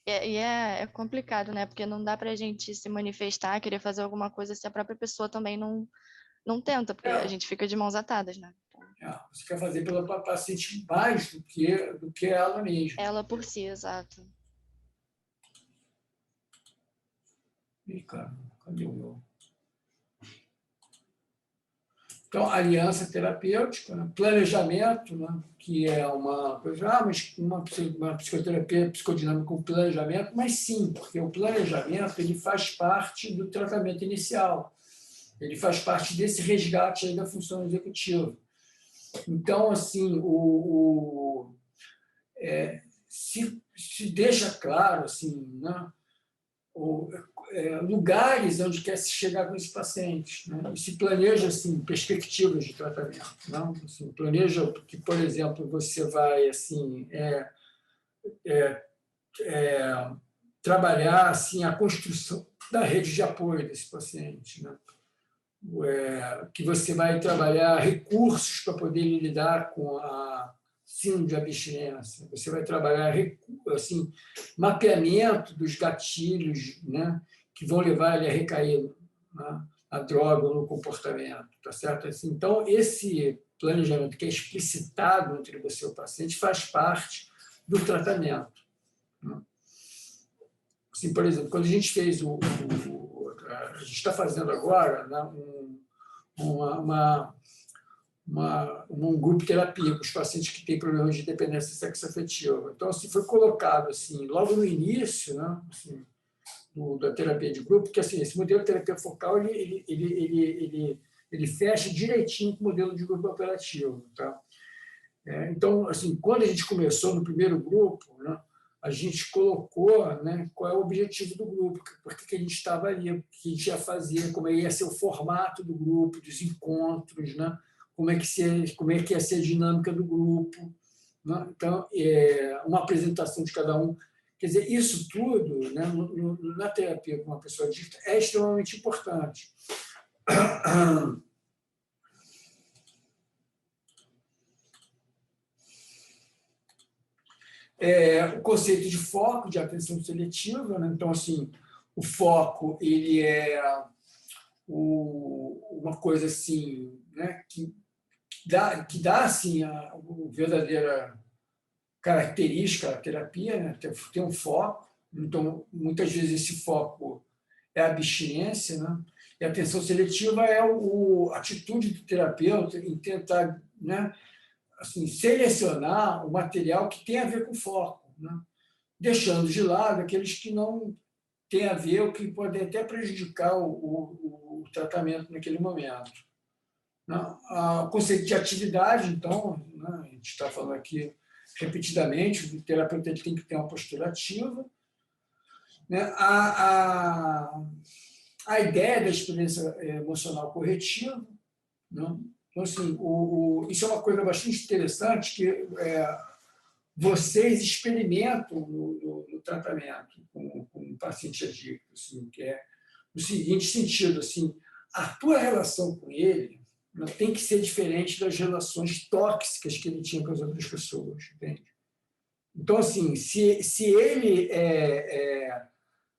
E é complicado, né? Porque não dá pra gente se manifestar, querer fazer alguma coisa se a própria pessoa também não tenta, porque a gente fica de mãos atadas, né? Você quer fazer pela paciente mais do que ela mesma. Ela por si, exato. Ih, cara, cadê o meu? Então, aliança terapêutica, né? Planejamento, né? Que é uma coisa, mas uma psicoterapia psicodinâmica com planejamento, mas sim, porque o planejamento ele faz parte do tratamento inicial, ele faz parte desse resgate aí da função executiva. Então, assim, se deixa claro, assim, né? Lugares onde quer se chegar com esse paciente, né? E se planeja assim perspectivas de tratamento, não? Assim, planeja que, por exemplo, você vai assim trabalhar assim a construção da rede de apoio desse paciente, né? Que você vai trabalhar recursos para poder lidar com a síndrome de abstinência, você vai trabalhar assim, mapeamento dos gatilhos, né, que vão levar ele a recair na droga ou no comportamento, tá certo? Assim, então, esse planejamento que é explicitado entre você e o paciente faz parte do tratamento. Né? Assim, por exemplo, quando a gente fez a gente está fazendo agora, né, um grupo de terapia com os pacientes que têm problemas de dependência sexoafetiva. Então, assim, foi colocado assim, logo no início, né, assim, da terapia de grupo, porque assim, esse modelo de terapia focal ele fecha direitinho com o modelo de grupo operativo. Tá? Então, assim, quando a gente começou no primeiro grupo, né, a gente colocou, né, qual é o objetivo do grupo, por que a gente estava ali, o que a gente ia fazer, como ia ser o formato do grupo, dos encontros, né, como é que ia ser a dinâmica do grupo. Né? Então, uma apresentação de cada um. Quer dizer, isso tudo, né, na terapia com uma pessoa adicta, é extremamente importante. O conceito de foco, de atenção seletiva, né? Então, assim, o foco ele é uma coisa assim, né, que dá assim, a verdadeira característica da terapia, né? Tem um foco. Então, muitas vezes esse foco é a abstinência, né? E a atenção seletiva é a atitude do terapeuta em tentar, né, assim, selecionar o material que tem a ver com foco, né? Deixando de lado aqueles que não têm a ver, ou que podem até prejudicar o tratamento naquele momento. O conceito de atividade, então, né, a gente está falando aqui repetidamente, o terapeuta tem que ter uma postura ativa. Né? A ideia da experiência emocional corretiva. Né? Então, assim, isso é uma coisa bastante interessante que vocês experimentam no tratamento com o paciente adicto, assim, que é no seguinte sentido, assim, a tua relação com ele tem que ser diferente das relações tóxicas que ele tinha com as outras pessoas, entende? Então, assim, se ele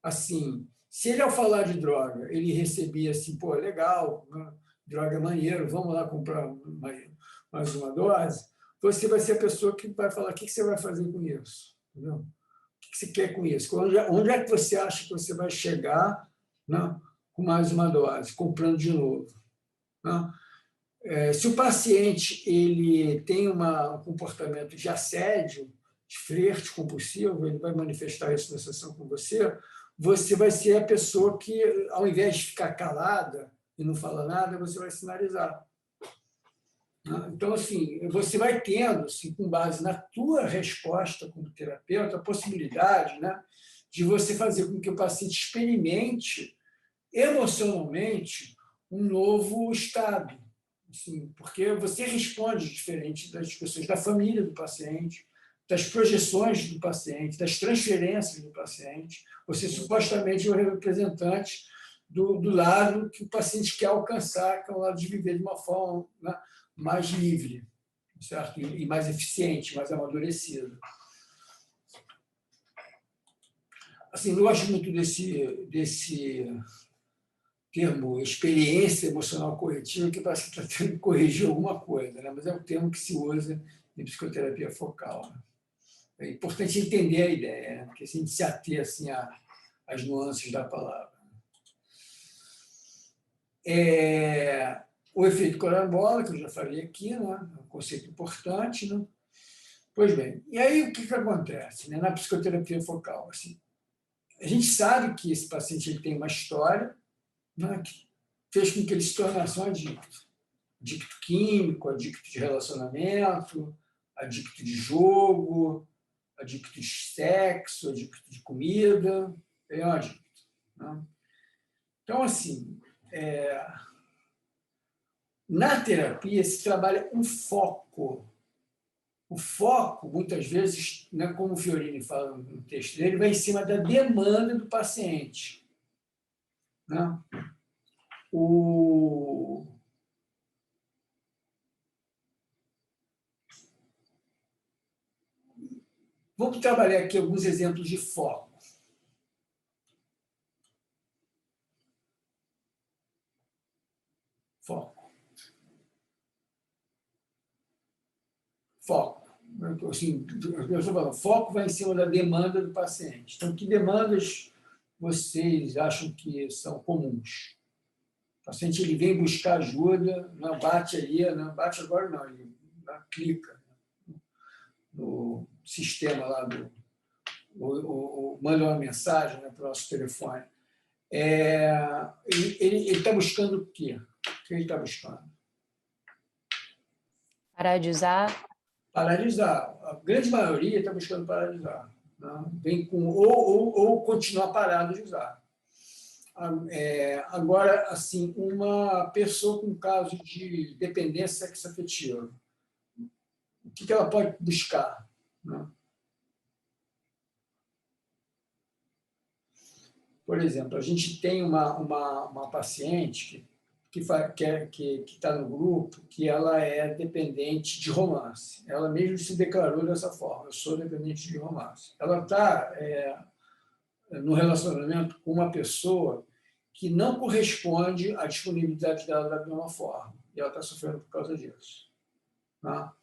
assim, se ele ao falar de droga, ele recebia assim, pô, legal, né? Droga é maneiro, vamos lá comprar mais uma dose, você vai ser a pessoa que vai falar o que você vai fazer com isso, entendeu? O que você quer com isso? Onde é que você acha que você vai chegar, né, com mais uma dose, comprando de novo? Né? Se o paciente ele tem um comportamento de assédio, de flerte compulsivo, ele vai manifestar isso na sessão com você, você vai ser a pessoa que, ao invés de ficar calada, e não fala nada, você vai sinalizar. Então, assim, você vai tendo, assim, com base na tua resposta como terapeuta, a possibilidade, né, de você fazer com que o paciente experimente emocionalmente um novo estado. Assim, porque você responde diferente das pessoas, da família do paciente, das projeções do paciente, das transferências do paciente. Você supostamente é o representante do lado que o paciente quer alcançar, que é o lado de viver de uma forma, né, mais livre, certo? E mais eficiente, mais amadurecida. Assim, eu gosto muito desse termo experiência emocional corretiva, que parece que está tendo que corrigir alguma coisa, né? Mas é um termo que se usa em psicoterapia focal. É importante entender a ideia, né? Porque se a gente se ater assim, às nuances da palavra. O efeito carambola, que eu já falei aqui, né? É um conceito importante. Né? Pois bem, e aí o que acontece, né? Na psicoterapia focal? Assim, a gente sabe que esse paciente ele tem uma história, né, que fez com que ele se tornasse um adicto. Adicto químico, adicto de relacionamento, adicto de jogo, adicto de sexo, adicto de comida, é um adicto. Né? Então, assim, na terapia se trabalha um foco. O foco, muitas vezes, né, como o Fiorini fala no texto dele, vai em cima da demanda do paciente. Né? Vamos trabalhar aqui alguns exemplos de foco. Foco. Assim, eu estou falando, foco vai em cima da demanda do paciente. Então, que demandas vocês acham que são comuns? O paciente ele vem buscar ajuda, não bate ali, não bate agora não, ele clica no sistema lá manda uma mensagem, né, para o nosso telefone. Ele está buscando o quê? O que ele está buscando? Parar de usar. Parar de usar. A grande maioria está buscando parar de usar. Né? Vem com, ou continuar parado de usar. Agora, assim, uma pessoa com caso de dependência sexoafetiva, o que ela pode buscar? Né? Por exemplo, a gente tem uma paciente que está no grupo, que ela é dependente de romance. Ela mesmo se declarou dessa forma, eu sou dependente de romance. Ela está no relacionamento com uma pessoa que não corresponde à disponibilidade dela da mesma forma, e ela está sofrendo por causa disso. Tá?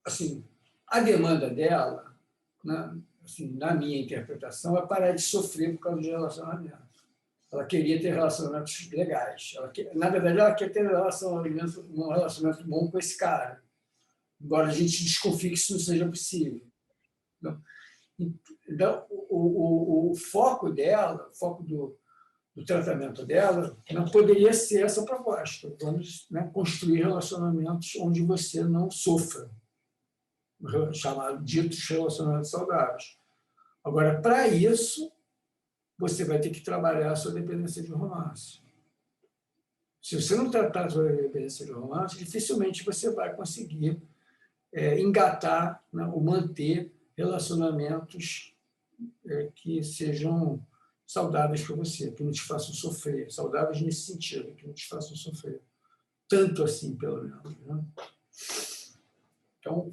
Assim, a demanda dela, né, assim, na minha interpretação, é parar de sofrer por causa de relacionamento. Ela queria ter relacionamentos legais. Na verdade, ela quer ter um relacionamento bom com esse cara. Embora a gente desconfie que isso não seja possível. Então, o foco dela, o foco do tratamento dela, não poderia ser essa proposta. Vamos, né, construir relacionamentos onde você não sofra, ditos relacionamentos saudáveis. Agora, para isso, você vai ter que trabalhar a sua dependência de romance. Se você não tratar a sua dependência de romance, dificilmente você vai conseguir engatar, né, ou manter relacionamentos que sejam saudáveis para você, que não te façam sofrer, saudáveis nesse sentido, que não te façam sofrer. Tanto assim, pelo menos. Né? Então,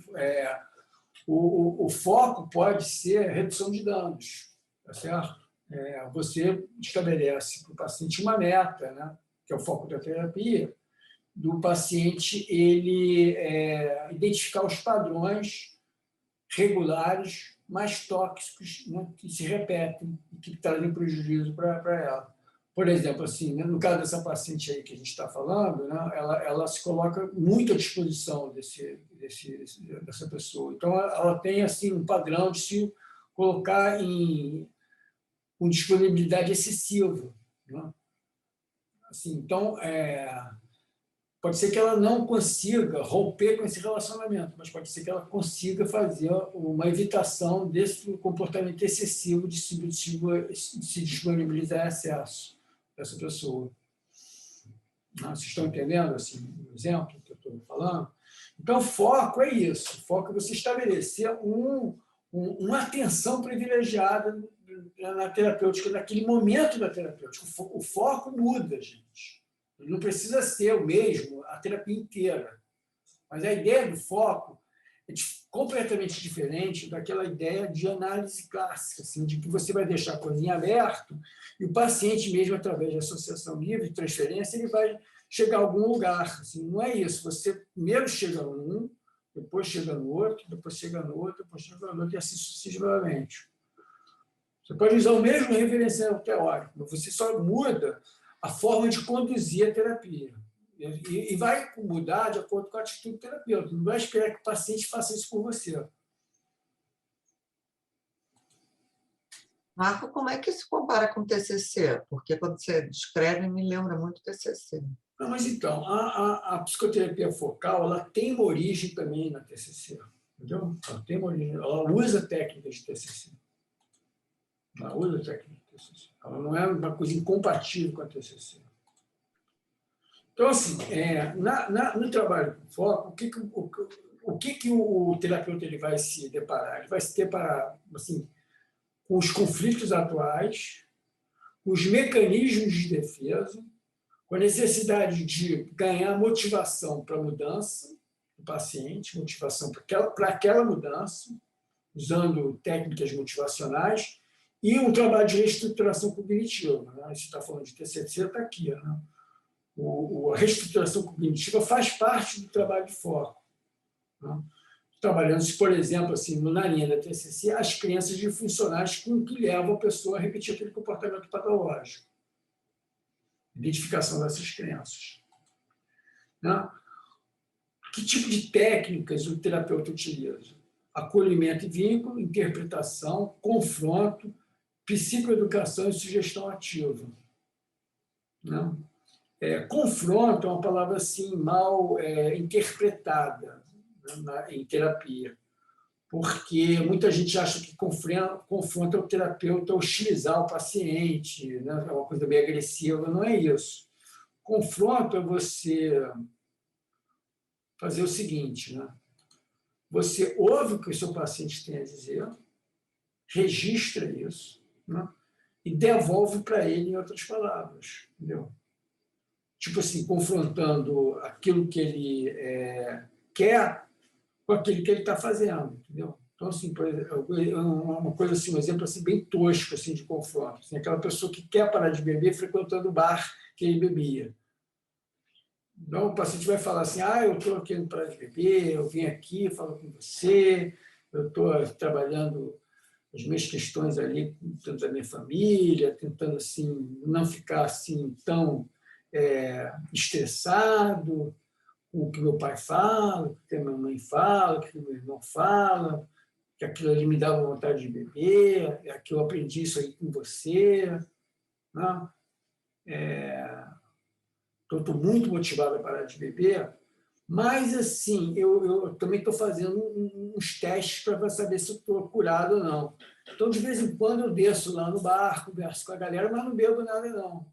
o foco pode ser redução de danos, tá certo? Você estabelece para o paciente uma meta, né, que é o foco da terapia, do paciente ele identificar os padrões regulares mais tóxicos, né, que se repetem e que trazem prejuízo para ela. Por exemplo, assim, né, no caso dessa paciente aí que a gente está falando, né, ela se coloca muito à disposição dessa pessoa. Então, ela tem assim um padrão de se colocar com disponibilidade excessiva, né? Assim, então, pode ser que ela não consiga romper com esse relacionamento, mas pode ser que ela consiga fazer uma evitação desse comportamento excessivo de se disponibilizar em acesso a essa pessoa. Vocês estão entendendo assim, o exemplo que eu estou falando? Então, foco é isso. Foco é você estabelecer uma atenção privilegiada na terapêutica, naquele momento da terapêutica. O foco muda, gente. Ele não precisa ser o mesmo a terapia inteira. Mas a ideia do foco é completamente diferente daquela ideia de análise clássica, assim, de que você vai deixar a coisinha aberta e o paciente mesmo, através de associação livre, de transferência, ele vai chegar a algum lugar. Assim, não é isso. Você primeiro chega num, depois chega no outro, depois chega no outro, depois chega no outro, e assim sucessivamente. Você pode usar o mesmo referencial teórico, mas você só muda a forma de conduzir a terapia. E vai mudar de acordo com a atitude do terapeuta. Não vai esperar que o paciente faça isso por você. Marco, como é que isso compara com o TCC? Porque quando você descreve, me lembra muito o TCC. Não, mas então, a psicoterapia focal ela tem uma origem também na TCC. Entendeu? Ela tem uma origem, ela usa técnicas de TCC. Ela usa técnicas de TCC. Ela não é uma coisa incompatível com a TCC. Então, assim, no trabalho com foco, o que o terapeuta ele vai se deparar? Ele vai se deparar assim, com os conflitos atuais, com os mecanismos de defesa, com a necessidade de ganhar motivação para a mudança do paciente, motivação para aquela mudança, usando técnicas motivacionais, e um trabalho de reestruturação cognitiva. Né? Você está falando de TCC, está aqui. Né? A reestruturação cognitiva faz parte do trabalho de foco. Né? Trabalhando-se, por exemplo, assim, na linha da TCC, as crenças disfuncionais com que levam a pessoa a repetir aquele comportamento patológico. Identificação dessas crenças. Né? Que tipo de técnicas o terapeuta utiliza? Acolhimento e vínculo, interpretação, confronto, psicoeducação e sugestão ativa. Né? Confronto é uma palavra assim, mal interpretada, né, em terapia, porque muita gente acha que confronto é o terapeuta hostilizar o paciente, né, é uma coisa bem agressiva, não é isso. Confronto é você fazer o seguinte, né? Você ouve o que o seu paciente tem a dizer, registra isso, né, e devolve para ele em outras palavras, entendeu? Tipo assim, confrontando aquilo que ele quer com aquilo que ele está fazendo, entendeu? Então, assim, por exemplo, uma coisa assim, um exemplo assim, bem tosco assim, de confronto. Assim, aquela pessoa que quer parar de beber frequentando o bar que ele bebia. Então, o paciente vai falar assim, eu estou querendo parar de beber, eu vim aqui, falo com você, eu estou trabalhando as minhas questões ali dentro da minha família, tentando assim, não ficar assim, tão estressado com o que meu pai fala, o que a minha mãe fala, o que meu irmão fala, que aquilo ali me dava vontade de beber, que eu aprendi isso aí com você. Né? Então, estou muito motivado a parar de beber, mas, assim, eu também estou fazendo uns testes para saber se eu estou curado ou não. Então, de vez em quando, eu desço lá no bar, converso com a galera, mas não bebo nada, não.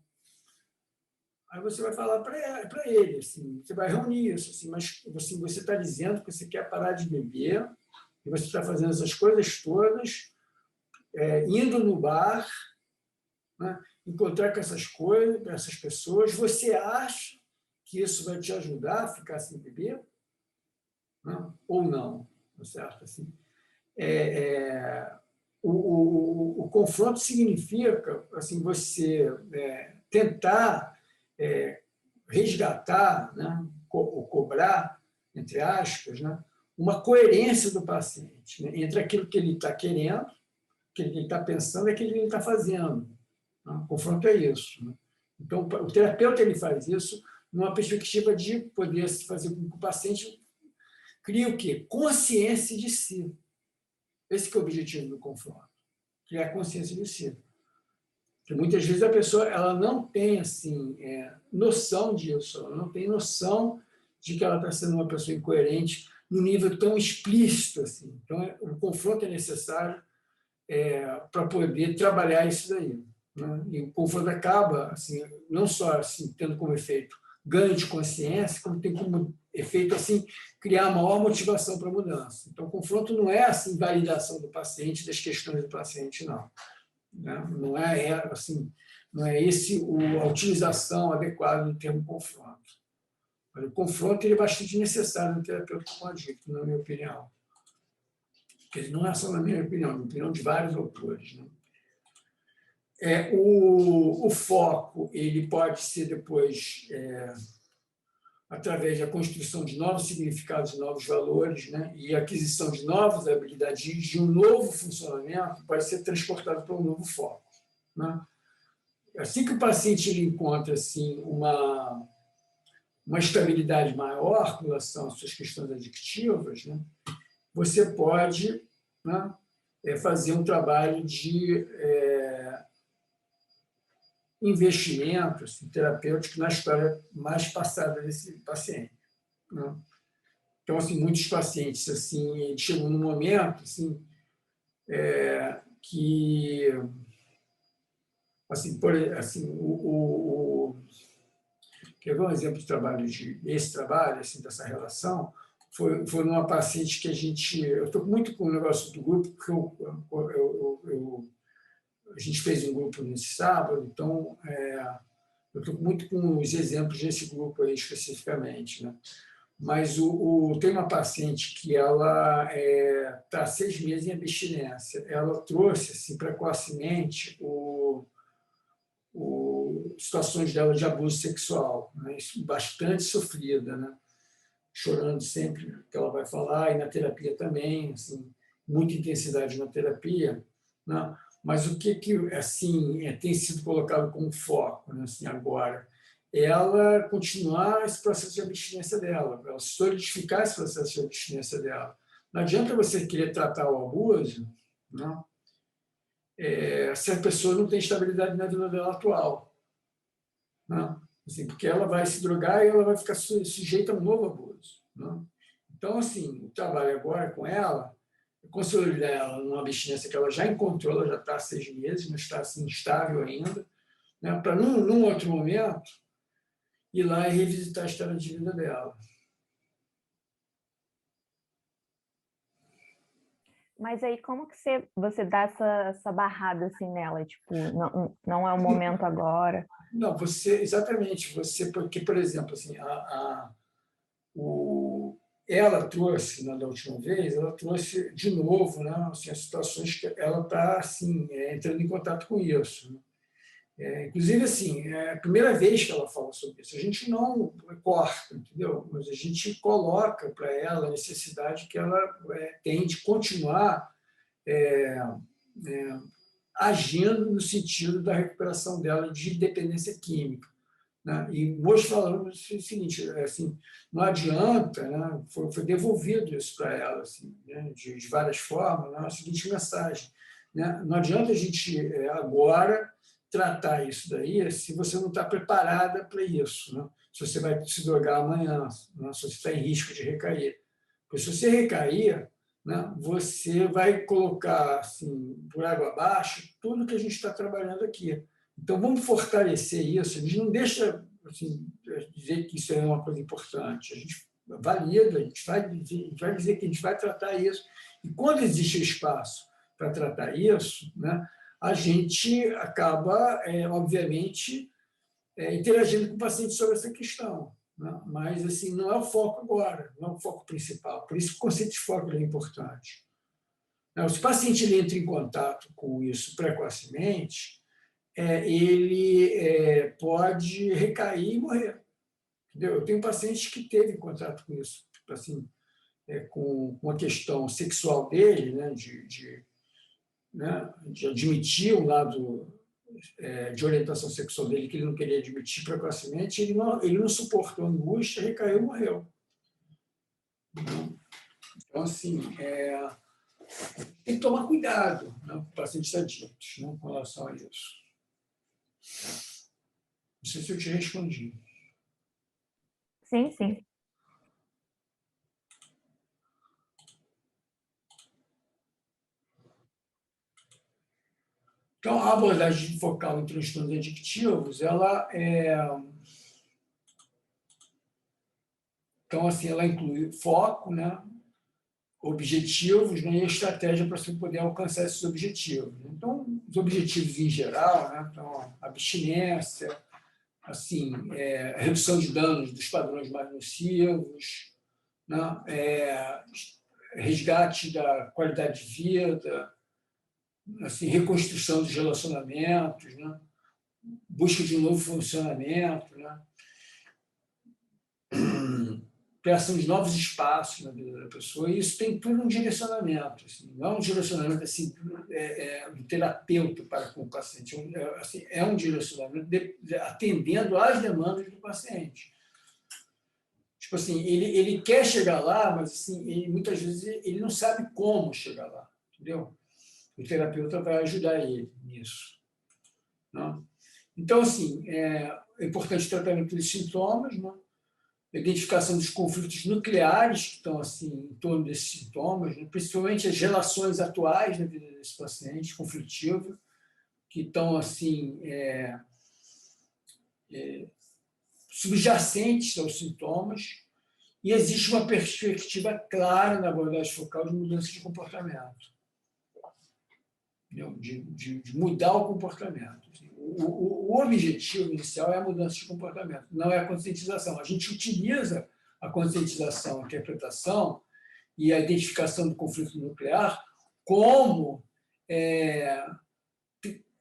Aí você vai falar para ele, assim, você vai reunir isso, assim, mas assim, você está dizendo que você quer parar de beber, e você está fazendo essas coisas todas, indo no bar, né, encontrar com essas coisas, com essas pessoas, você acha que isso vai te ajudar a ficar sem beber? Né? Ou não? Certo? Assim, o confronto significa assim, você tentar resgatar, né, ou cobrar, entre aspas, né, uma coerência do paciente, né, entre aquilo que ele está querendo, aquilo que ele está pensando e aquilo que ele está fazendo. Né? O confronto é isso. Né? Então, o terapeuta ele faz isso numa perspectiva de poder fazer com que o paciente crie o quê? Consciência de si. Esse que é o objetivo do confronto, criar consciência de si. Porque muitas vezes a pessoa ela não tem assim, noção disso, ela não tem noção de que ela está sendo uma pessoa incoerente no nível tão explícito. Assim. Então, o confronto é necessário para poder trabalhar isso daí. Né? E o confronto acaba, assim, não só assim, tendo como efeito ganho de consciência, como tem como efeito assim, criar maior motivação para a mudança. Então, o confronto não é assim, validação do paciente, das questões do paciente, não. Né? Não é assim, não é esse a utilização adequada do termo confronto. O confronto ele é bastante necessário no terapeuta com adicto, na minha opinião. Porque não é só na minha opinião, na opinião de vários autores. Né? O foco ele pode ser depois através da construção de novos significados, novos valores, né? E aquisição de novas habilidades, de um novo funcionamento, pode ser transportado para um novo foco. Né? Assim que o paciente ele encontra assim, uma estabilidade maior com relação às suas questões adictivas, né? Você pode, né, fazer um trabalho de investimento assim, terapêutico na história mais passada desse paciente. Né? Então, assim, muitos pacientes assim, chegam num momento assim, que, assim, quer ver um exemplo de trabalho desse trabalho, assim, dessa relação? Foi numa paciente que eu estou muito com o negócio do grupo, porque a gente fez um grupo nesse sábado, então eu estou muito com os exemplos desse grupo aí especificamente, né? Mas tem uma paciente que ela está há 6 meses em abstinência. Ela trouxe assim, precocemente situações dela de abuso sexual, né? Bastante sofrida, né? Chorando sempre que ela vai falar, e na terapia também, assim, muita intensidade na terapia, né? Mas o que assim, tem sido colocado como foco, né, assim, agora? Ela continuar esse processo de abstinência dela, ela solidificar esse processo de abstinência dela. Não adianta você querer tratar o abuso, né, se a pessoa não tem estabilidade na vida dela atual. Né? Assim, porque ela vai se drogar e ela vai ficar sujeita a um novo abuso. Né? Então, assim, o trabalho agora com ela é consolidar ela numa abstinência que ela já encontrou, ela já está há 6 meses, mas está assim, instável ainda, né? Para, num outro momento, ir lá e revisitar a história de vida dela. Mas aí como que você dá essa barrada assim nela? Tipo, não é o momento agora. Não, exatamente, porque, por exemplo, assim, ela trouxe, da última vez, ela trouxe de novo, né, assim, as situações que ela está assim, entrando em contato com isso. Né? Inclusive, assim, é a primeira vez que ela fala sobre isso. A gente não corta, entendeu? Mas a gente coloca para ela a necessidade que ela tem de continuar agindo no sentido da recuperação dela de dependência química. Né? E hoje falando o seguinte, assim, não adianta, né? Foi devolvido isso para ela, assim, né? de várias formas, né? A seguinte mensagem, né? Não adianta a gente agora tratar isso daí se você não está preparada para isso, né? Se você vai se drogar amanhã, né? Se você está em risco de recair. Porque se você recair, né? Você vai colocar assim, por água abaixo tudo que a gente está trabalhando aqui. Então, vamos fortalecer isso. A gente não deixa assim, dizer que isso é uma coisa importante. A gente valida, a gente vai dizer que a gente vai tratar isso. E quando existe espaço para tratar isso, né, a gente acaba, obviamente, interagindo com o paciente sobre essa questão. Né? Mas assim, não é o foco agora, não é o foco principal. Por isso que o conceito de foco é importante. Se o paciente ele entra em contato com isso precocemente, ele pode recair e morrer. Entendeu? Eu tenho paciente que teve contato com isso, assim, com a questão sexual dele, né, de admitir um lado de orientação sexual dele que ele não queria admitir precocemente, ele não suportou a angústia, recaiu e morreu. Então, assim, tem que tomar cuidado, né, com pacientes adictos, né, com relação a isso. Não sei se eu te respondi. Sim, sim. Então, a abordagem focal em transtornos adictivos, então, assim, ela inclui foco, né, objetivos, né, e estratégia para você poder alcançar esses objetivos. Então, os objetivos em geral, né, então, abstinência, assim, redução de danos dos padrões mais nocivos, né, resgate da qualidade de vida, assim, reconstrução dos relacionamentos, né, busca de um novo funcionamento, né, criação de novos espaços na vida da pessoa, e isso tem tudo um direcionamento. Assim, não é um direcionamento assim, do terapeuta para com o paciente, é um direcionamento atendendo às demandas do paciente. Tipo assim, ele quer chegar lá, mas assim, muitas vezes ele não sabe como chegar lá, entendeu? O terapeuta vai ajudar ele nisso. Não? Então, assim, é importante o tratamento dos sintomas, né? A identificação dos conflitos nucleares que estão assim, em torno desses sintomas, né? Principalmente as relações atuais na vida desse paciente conflitivo, que estão assim, subjacentes aos sintomas, e existe uma perspectiva clara na abordagem focal de mudança de comportamento, de mudar o comportamento. O objetivo inicial é a mudança de comportamento, não é a conscientização. A gente utiliza a conscientização, a interpretação e a identificação do conflito nuclear como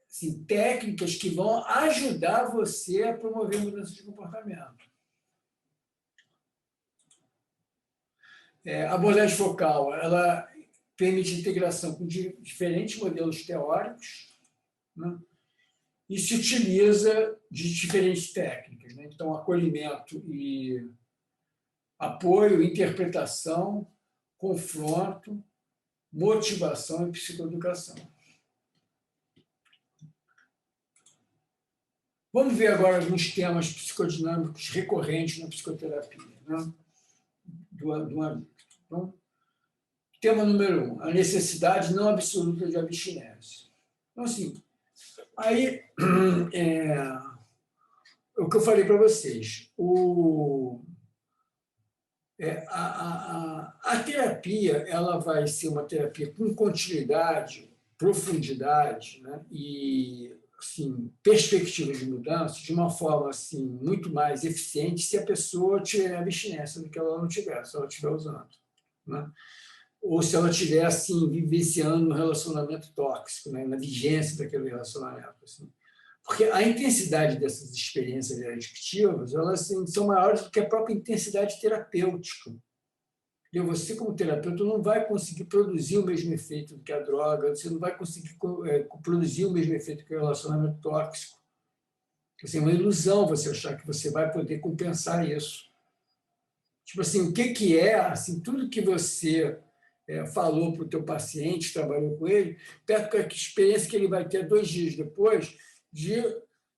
assim, técnicas que vão ajudar você a promover a mudança de comportamento. A abordagem focal, ela permite integração com diferentes modelos teóricos, né? E se utiliza de diferentes técnicas, né? Então, acolhimento e apoio, interpretação, confronto, motivação e psicoeducação. Vamos ver agora alguns temas psicodinâmicos recorrentes na psicoterapia, né? Então, tema número 1, a necessidade não absoluta de abstinência. Então, assim, aí, o que eu falei para vocês, a terapia ela vai ser uma terapia com continuidade, profundidade, né, e assim, perspectiva de mudança de uma forma assim, muito mais eficiente se a pessoa tiver abstinência do que ela não tiver, se ela estiver usando. Né? Ou se ela estiver assim, vivenciando um relacionamento tóxico, né, na vigência daquele relacionamento. Assim. Porque a intensidade dessas experiências adictivas, elas assim, são maiores do que a própria intensidade terapêutica. E você, como terapeuta, não vai conseguir produzir o mesmo efeito do que a droga, você não vai conseguir produzir o mesmo efeito que o relacionamento tóxico. Assim, é uma ilusão você achar que você vai poder compensar isso. Tipo assim, o que é assim, tudo que você falou para o teu paciente, trabalhou com ele, perto com a experiência que ele vai ter 2 dias depois de,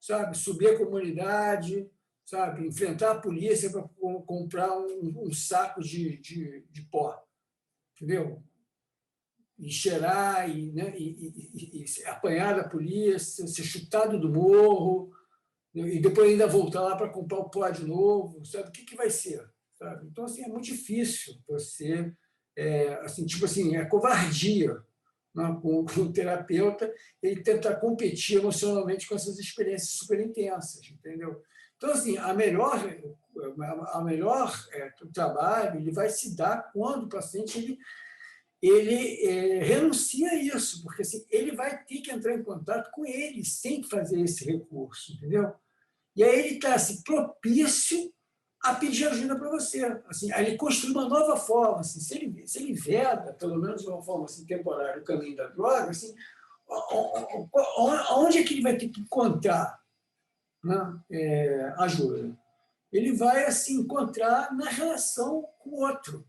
sabe, subir a comunidade, sabe, enfrentar a polícia para comprar um saco de pó, entendeu? E cheirar, e apanhar da polícia, ser chutado do morro, e depois ainda voltar lá para comprar o pó de novo, sabe? O que vai ser? Sabe? Então, assim, é muito difícil você, assim, tipo assim, é covardia, né? Com o terapeuta, ele tentar competir emocionalmente com essas experiências super intensas, entendeu? Então, assim, a melhor trabalho ele vai se dar quando o paciente ele renuncia a isso, porque assim, ele vai ter que entrar em contato com ele sem fazer esse recurso, entendeu? E aí ele está assim, propício a pedir ajuda para você. Assim, aí ele construi uma nova forma. Assim, se ele veda, pelo menos de uma forma assim, temporária, o caminho da droga, assim, onde é que ele vai ter que encontrar, né, ajuda? Ele vai assim, encontrar na relação com o outro.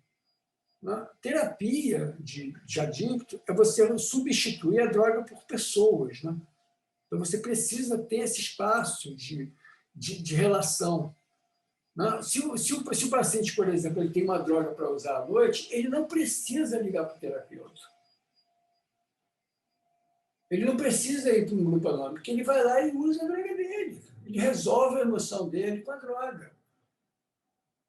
Né? Terapia de adicto é você substituir a droga por pessoas. Né? Então, você precisa ter esse espaço de relação. Né? Se o paciente, por exemplo, ele tem uma droga para usar à noite, ele não precisa ligar para o terapeuta. Ele não precisa ir para um grupo anônimo, porque ele vai lá e usa a droga dele. Ele resolve a emoção dele com a droga.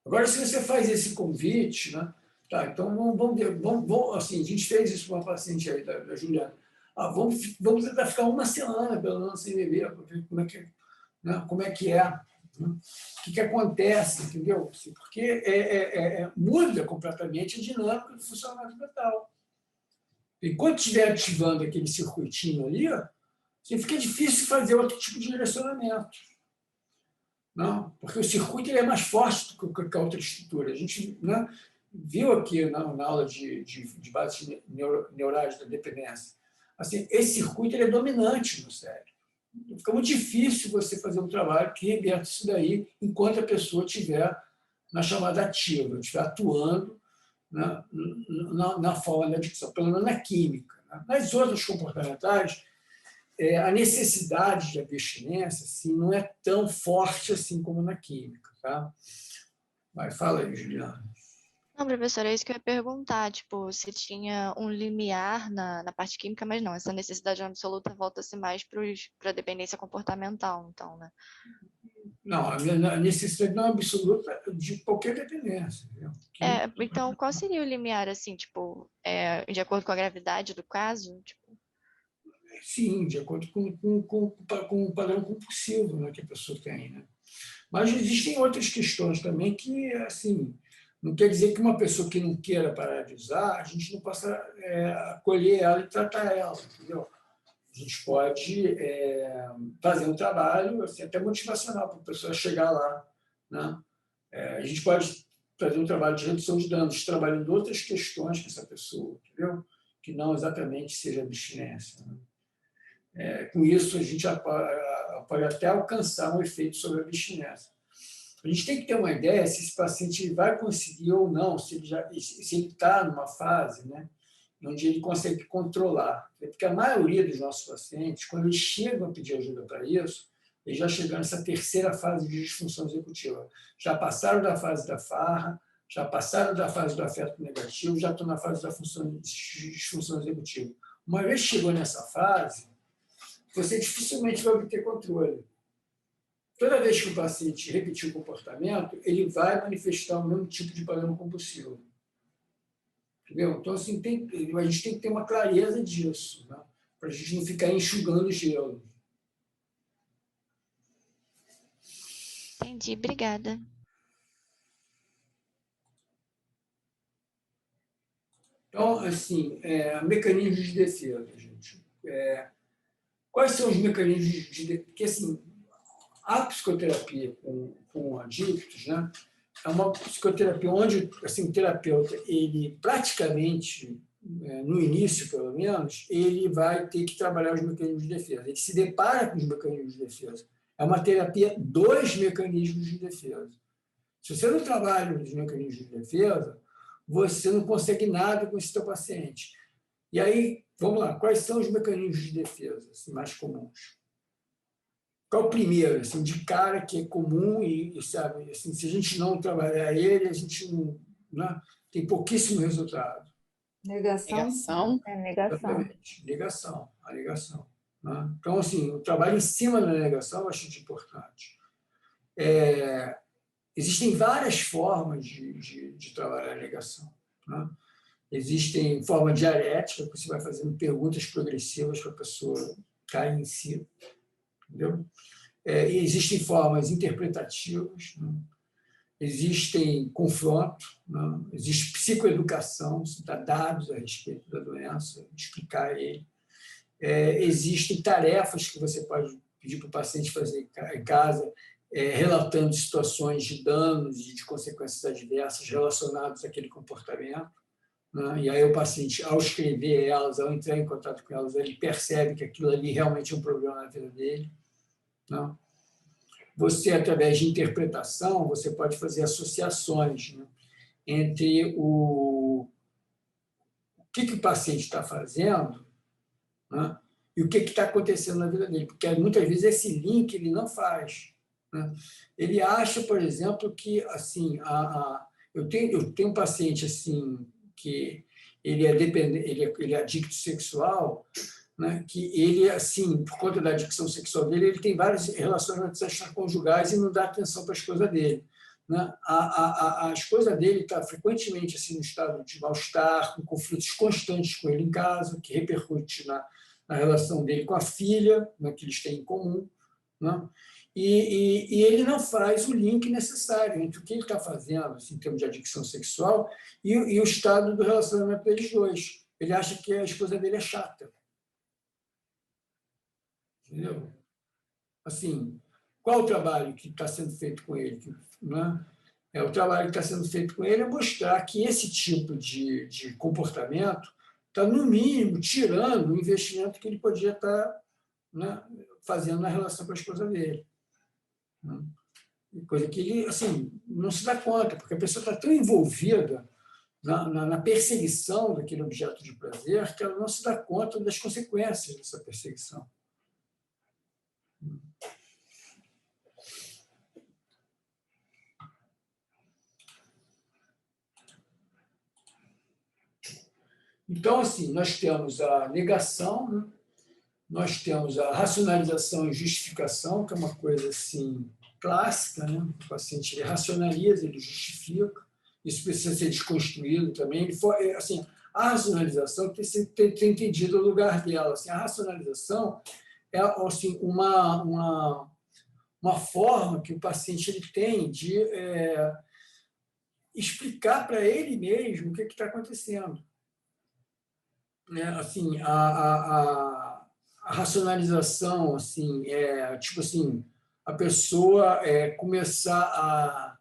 Agora, se você faz esse convite, né? Tá, então vamos assim, a gente fez isso para uma paciente aí, da Juliana. Vamos tentar ficar uma semana, pelo menos, sem beber, para ver como é que é. Né? O que acontece, entendeu? Porque muda completamente a dinâmica do funcionamento mental. Enquanto estiver ativando aquele circuitinho ali, fica difícil fazer outro tipo de direcionamento. Não? Porque o circuito ele é mais forte do que a outra estrutura. A gente, né, viu aqui na aula de bases neurais da dependência. Assim, esse circuito ele é dominante no cérebro. Fica muito difícil você fazer um trabalho que reverta isso daí enquanto a pessoa estiver na chamada ativa, estiver atuando na forma da adicção, pelo menos na química. Né? Nas outras comportamentais, a necessidade de abstinência assim, não é tão forte assim como na química. Tá? Mas fala aí, Juliana. Não, professora, é isso que eu ia perguntar, tipo, se tinha um limiar na parte química, mas não, essa necessidade absoluta volta-se mais para a dependência comportamental, então, né? Não, a necessidade não é absoluta de qualquer dependência. Então, qual seria o limiar, assim, tipo, de acordo com a gravidade do caso? Tipo... Sim, de acordo com o padrão compulsivo, né, que a pessoa tem. Né? Mas existem outras questões também que, assim, não quer dizer que uma pessoa que não queira parar de usar, a gente não possa acolher ela e tratar ela, entendeu? A gente pode fazer um trabalho assim, até motivacional para a pessoa chegar lá. Né? A gente pode fazer um trabalho de redução de danos, trabalhando outras questões com essa pessoa, entendeu? Que não exatamente seja abstinência. Né? Com isso, a gente pode até alcançar um efeito sobre a abstinência. A gente tem que ter uma ideia se esse paciente vai conseguir ou não, se ele está numa fase, né, onde ele consegue controlar. Porque a maioria dos nossos pacientes, quando eles chegam a pedir ajuda para isso, eles já chegam nessa terceira fase de disfunção executiva. Já passaram da fase da farra, já passaram da fase do afeto negativo, já estão na fase da disfunção executiva. Uma vez que chegou nessa fase, você dificilmente vai obter controle. Toda vez que o paciente repetir o comportamento, ele vai manifestar o mesmo tipo de padrão compulsivo. Entendeu? Então, assim, a gente tem que ter uma clareza disso, né? Para a gente não ficar enxugando gelo. Entendi, obrigada. Então, assim, mecanismos de defesa, gente. Quais são os mecanismos de defesa? Porque, assim, a psicoterapia com adictos, né, é uma psicoterapia onde assim, o terapeuta, ele praticamente, no início pelo menos, ele vai ter que trabalhar os mecanismos de defesa. Ele se depara com os mecanismos de defesa. É uma terapia dos mecanismos de defesa. Se você não trabalha os mecanismos de defesa, você não consegue nada com esse seu paciente. E aí, vamos lá, quais são os mecanismos de defesa assim, mais comuns? Qual o primeiro, assim, de cara, que é comum e sabe, assim, se a gente não trabalhar ele, a gente não, né, tem pouquíssimo resultado. Negação. Negação. Exatamente. Negação, a negação. Né? Então, assim, o trabalho em cima da negação é bastante importante. Existem várias formas de trabalhar a negação. Né? Existem formas dialéticas, que você vai fazendo perguntas progressivas para a pessoa cair em si. Entendeu? Existem formas interpretativas, né? Existem confronto, né? Existe psicoeducação, você dá dados a respeito da doença, explicar ele. Existem tarefas que você pode pedir para o paciente fazer em casa, relatando situações de danos e de consequências adversas relacionadas àquele comportamento. Né? E aí o paciente, ao escrever elas, ao entrar em contato com elas, ele percebe que aquilo ali realmente é um problema na vida dele. Não? Você, através de interpretação, você pode fazer associações, né, entre o que o paciente está fazendo, né, e o que está acontecendo na vida dele, porque muitas vezes esse link ele não faz, né? Ele acha, por exemplo, que assim, eu tenho um paciente assim que ele é dependente, ele é adicto sexual, né? Que ele, assim, por conta da adicção sexual dele, ele tem vários relacionamentos extraconjugais e não dá atenção para as coisas dele, né? As coisas dele estão frequentemente assim, no estado de mal-estar, com conflitos constantes com ele em casa, que repercute na relação dele com a filha, né, que eles têm em comum, né? E ele não faz o link necessário entre o que ele está fazendo, assim, em termos de adicção sexual, e o estado do relacionamento deles dois. Ele acha que a esposa dele é chata. Entendeu? Assim, qual o trabalho que está sendo feito com ele? Né? O trabalho que está sendo feito com ele é mostrar que esse tipo de comportamento está, no mínimo, tirando o investimento que ele podia estar, né, fazendo na relação com a esposa dele. Né? Coisa que ele, assim, não se dá conta, porque a pessoa está tão envolvida na perseguição daquele objeto de prazer que ela não se dá conta das consequências dessa perseguição. Então, assim, nós temos a negação, né? Nós temos a racionalização e justificação, que é uma coisa assim clássica, né? O paciente ele racionaliza, ele justifica, isso precisa ser desconstruído também. Assim, a racionalização tem que ter entendido o lugar dela. Assim, a racionalização é assim, uma forma que o paciente ele tem de explicar para ele mesmo o que está acontecendo. Né? Assim, a racionalização, assim, tipo assim, a pessoa começar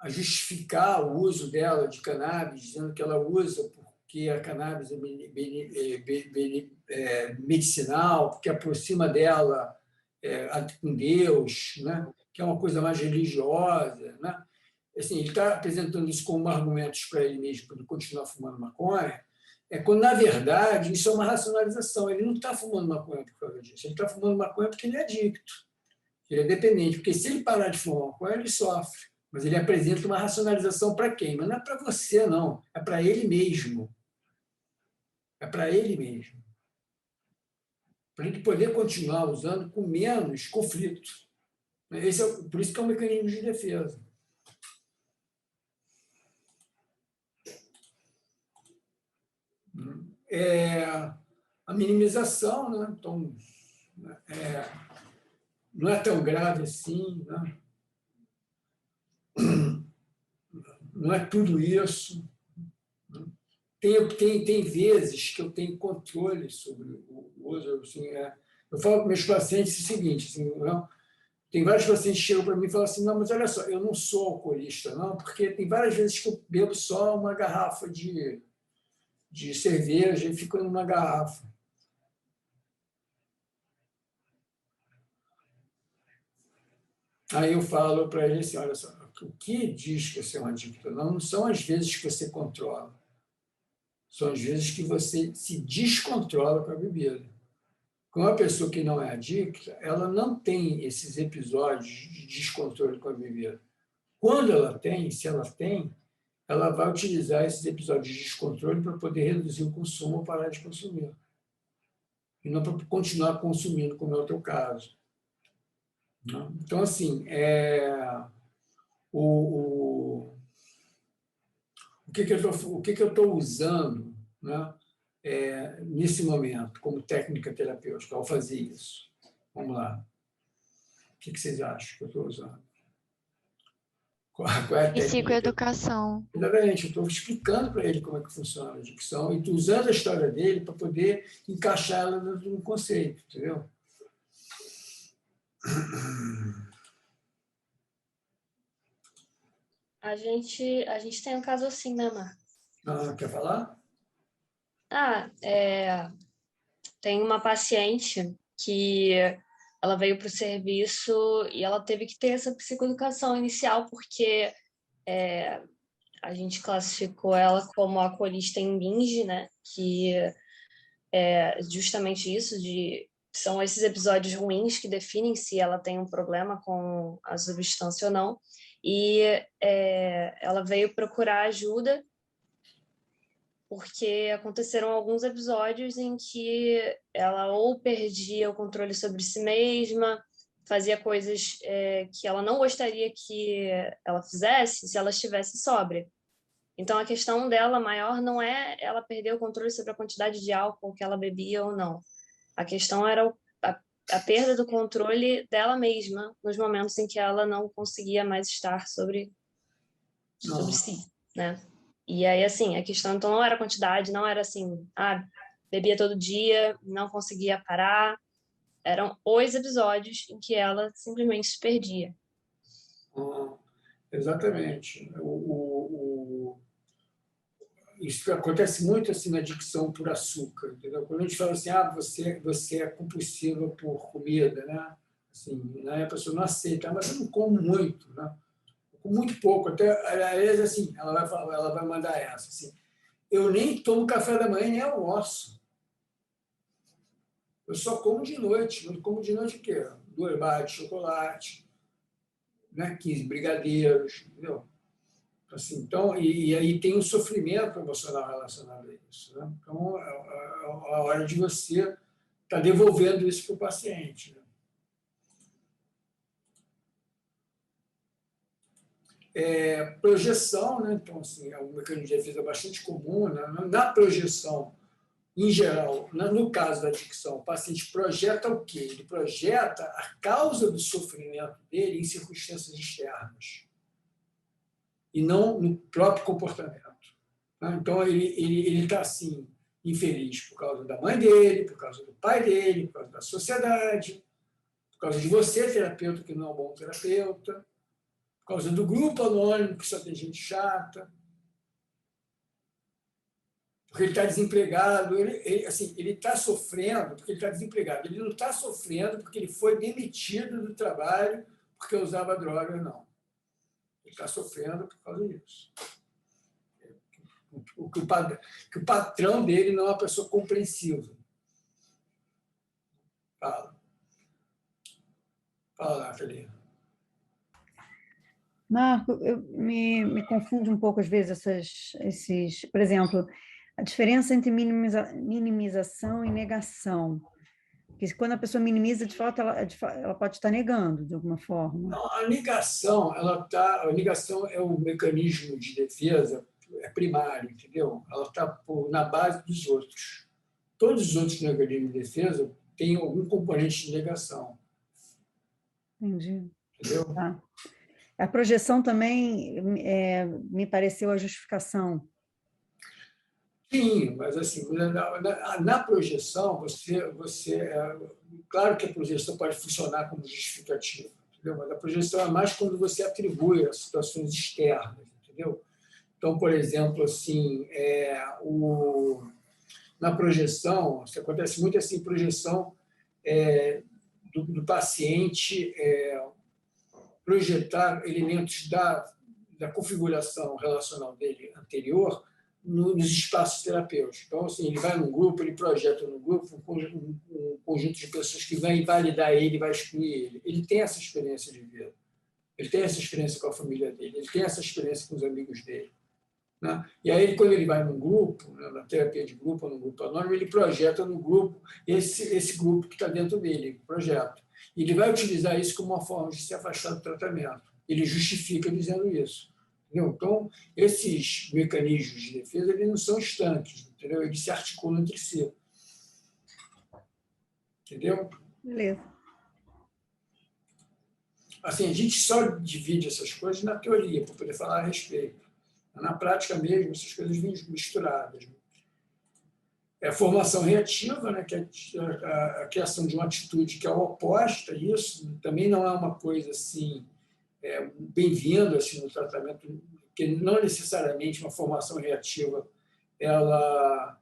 a justificar o uso dela de cannabis, dizendo que ela usa porque a cannabis é medicinal, porque aproxima dela com Deus, né? Que é uma coisa mais religiosa, né? Assim, ele está apresentando isso como argumentos para ele mesmo, para ele continuar fumando maconha, quando, na verdade, isso é uma racionalização. Ele não está fumando maconha por causa disso. Ele está fumando maconha porque ele é adicto, ele é dependente. Porque se ele parar de fumar maconha, ele sofre. Mas ele apresenta uma racionalização para quem? Mas não é para você, não. É para ele mesmo. É para ele mesmo. Para ele poder continuar usando com menos conflito. Por isso que é um mecanismo de defesa. A minimização, né? Então, não é tão grave assim, né? Não é tudo isso. Tem vezes que eu tenho controle sobre o uso. Assim, eu falo para meus pacientes o seguinte, assim, não, tem vários pacientes que chegam para mim e falam assim, não, mas olha só, eu não sou alcoolista, não, porque tem várias vezes que eu bebo só uma garrafa de cerveja e fico numa garrafa. Aí eu falo para ele assim, olha só, o que diz que você é um adicto? Não são as vezes que você controla, são as vezes que você se descontrola com a bebida. Com uma pessoa que não é adicta, ela não tem esses episódios de descontrole com a bebida. Quando ela tem, se ela tem, ela vai utilizar esses episódios de descontrole para poder reduzir o consumo ou parar de consumir. E não para continuar consumindo, como é o teu caso. Então, assim, o que eu estou usando, né, nesse momento, como técnica terapêutica, ao fazer isso? Vamos lá. O que vocês acham que eu estou usando? Qual é a técnica? Psicoeducação. Exatamente, eu estou explicando para ele como é que funciona a adicção e estou usando a história dele para poder encaixar ela no conceito, entendeu? A gente tem um caso assim, né, Marcos? Quer falar? Tem uma paciente que ela veio para o serviço e ela teve que ter essa psicoeducação inicial, porque a gente classificou ela como alcoolista em binge, né? Que justamente isso, são esses episódios ruins que definem se ela tem um problema com a substância ou não. E ela veio procurar ajuda porque aconteceram alguns episódios em que ela ou perdia o controle sobre si mesma, fazia coisas que ela não gostaria que ela fizesse se ela estivesse sóbria. Então, a questão dela maior não é ela perder o controle sobre a quantidade de álcool que ela bebia ou não. A questão era a perda do controle dela mesma nos momentos em que ela não conseguia mais estar sobre si, né? E aí, assim, a questão então não era a quantidade, não era assim, bebia todo dia, não conseguia parar. Eram os episódios em que ela simplesmente se perdia. Exatamente. Isso acontece muito assim na adicção por açúcar, entendeu? Quando a gente fala assim, você é compulsiva por comida, né? Assim, né? A pessoa não aceita, mas eu não como muito, né? Eu como muito pouco. Até, aliás, assim, ela vai mandar essa, assim, eu nem tomo café da manhã nem almoço. Eu só como de noite. Eu como de noite o quê? 2 barras de chocolate, né? 15 brigadeiros, entendeu? Assim, então, e aí tem um sofrimento emocional relacionado a isso, né? Então, é a hora de você estar devolvendo isso para o paciente, né? Projeção, né? Então, assim, é um mecanismo de defesa bastante comum, né? Na projeção, em geral, no caso da adicção, o paciente projeta o quê? Ele projeta a causa do sofrimento dele em circunstâncias externas e não no próprio comportamento. Então, ele está assim, infeliz por causa da mãe dele, por causa do pai dele, por causa da sociedade, por causa de você, terapeuta, que não é um bom terapeuta, por causa do grupo anônimo, que só tem gente chata, porque ele está desempregado. Ele está sofrendo porque ele está desempregado. Ele não está sofrendo porque ele foi demitido do trabalho porque usava droga, não. Ele está sofrendo por causa disso. Que o patrão dele não é uma pessoa compreensiva. Fala, Nathalie. Marco, me confunde um pouco às vezes esses, por exemplo, a diferença entre minimização e negação. Porque quando a pessoa minimiza, de fato, ela pode estar negando de alguma forma. Não, a negação, a negação é um mecanismo de defesa primário, entendeu? Ela está na base dos outros. Todos os outros mecanismos de defesa têm algum componente de negação. Entendi. Entendeu? Tá. A projeção também me pareceu a justificação. Sim, mas assim, na projeção, claro que a projeção pode funcionar como justificativa, entendeu? Mas a projeção é mais quando você atribui a situações externas, entendeu? Então, por exemplo, assim, na projeção, isso acontece muito assim, projeção do paciente projetar elementos da configuração relacional dele anterior nos espaços terapêuticos. Então, assim, ele vai num grupo, ele projeta no grupo um conjunto de pessoas que vai invalidar ele, vai excluir ele. Ele tem essa experiência de vida. Ele tem essa experiência com a família dele, ele tem essa experiência com os amigos dele. Né? E aí, quando ele vai num grupo, né, na terapia de grupo ou no grupo anônimo, ele projeta no grupo esse grupo que está dentro dele, projeta. E ele vai utilizar isso como uma forma de se afastar do tratamento. Ele justifica dizendo isso. Entendeu? Então, esses mecanismos de defesa eles não são estanques, entendeu? Eles se articulam entre si. Entendeu? Beleza. Assim, a gente só divide essas coisas na teoria, para poder falar a respeito. Na prática mesmo, essas coisas vêm misturadas. É a formação reativa, né, que é a criação de uma atitude que é oposta a isso, também não é uma coisa assim, bem-vinda assim, no tratamento, porque não necessariamente uma formação reativa ela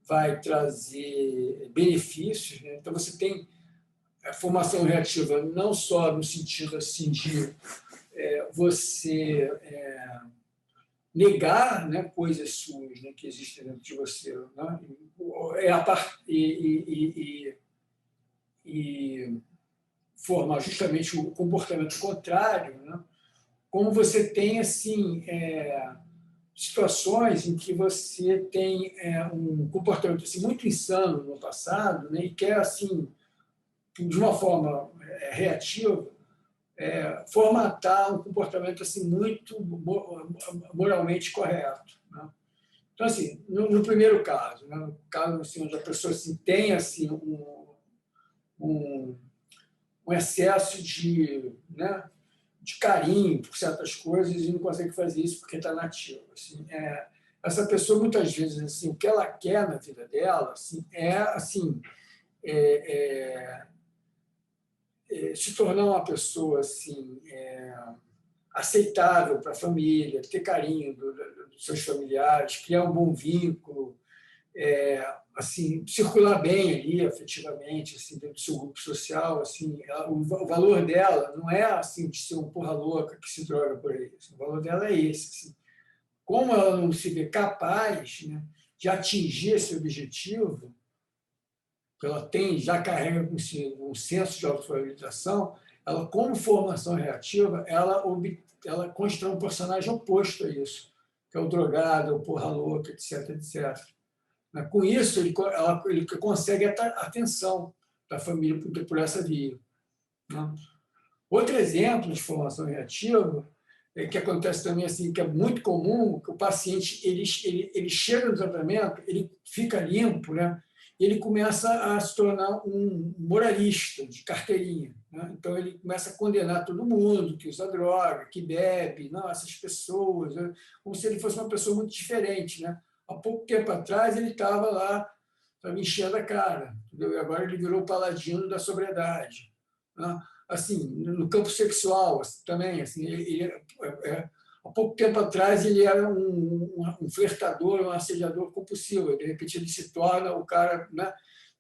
vai trazer benefícios. Né? Então, você tem a formação reativa não só no sentido assim, de você negar, né, coisas suas, né, que existem dentro de você. Né? e formar justamente o comportamento contrário, né? Como você tem assim situações em que você tem um comportamento assim, muito insano no passado, né? E quer assim de uma forma reativa formatar um comportamento assim muito moralmente correto, né? Então assim, no primeiro caso, né? No caso assim, onde a pessoa assim, tem assim um excesso né, de carinho por certas coisas e não consegue fazer isso porque está nativa. Assim, essa pessoa, muitas vezes, assim, o que ela quer na vida dela assim, se tornar uma pessoa assim, aceitável para a família, ter carinho dos seus familiares, criar um bom vínculo, assim, circular bem ali afetivamente, assim, dentro do seu grupo social, assim, o valor dela não é assim de ser um porra louca que se droga por aí, assim, o valor dela é esse, assim. Como ela não se vê capaz, né, de atingir esse objetivo, que ela já carrega consigo um senso de autovalorização, ela, como formação reativa, ela constrói um personagem oposto a isso, que é o drogado, o porra louca, etc, etc. Com isso, ele consegue a atenção da família por essa via, né? Outro exemplo de formação reativa que acontece também assim, que é muito comum, que o paciente ele chega no tratamento, ele fica limpo, né? E ele começa a se tornar um moralista de carteirinha, né? Então ele começa a condenar todo mundo que usa droga, que bebe, não, essas pessoas, né? Como se ele fosse uma pessoa muito diferente, né? Há pouco tempo atrás ele estava lá me enchendo a cara, entendeu? E agora ele virou o paladino da sobriedade, né? Assim, no campo sexual também, assim, há pouco tempo atrás ele era um flertador, um assediador compulsivo, de repente ele se torna o cara, né,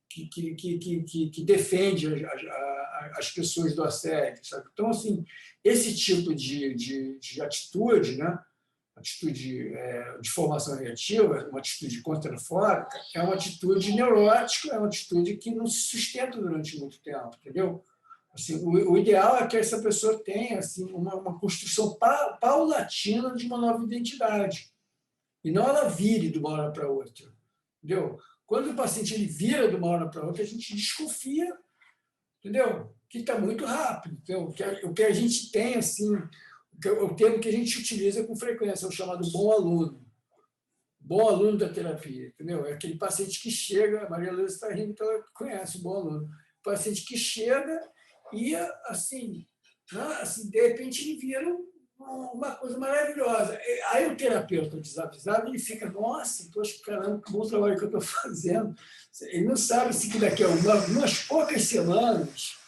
que defende as pessoas do assédio, sabe? Então, assim, esse tipo de atitude, né, atitude de formação reativa, uma atitude contrafóbica, é uma atitude neurótica, é uma atitude que não se sustenta durante muito tempo, entendeu? Assim, o ideal é que essa pessoa tenha assim, uma construção paulatina de uma nova identidade, e não ela vire de uma hora para outra, entendeu? Quando o paciente ele vira de uma hora para outra, a gente desconfia, entendeu? Que está muito rápido. Entendeu? O que a gente tem, assim, o termo que a gente utiliza com frequência, é o chamado bom aluno. Bom aluno da terapia, entendeu? É aquele paciente que chega, a Maria Luísa está rindo, ela conhece o bom aluno. O paciente que chega e, assim, de repente, ele vira uma coisa maravilhosa. Aí o terapeuta desavisado, ele fica, nossa, poxa, caramba, que bom trabalho que eu estou fazendo. Ele não sabe se que daqui a umas poucas semanas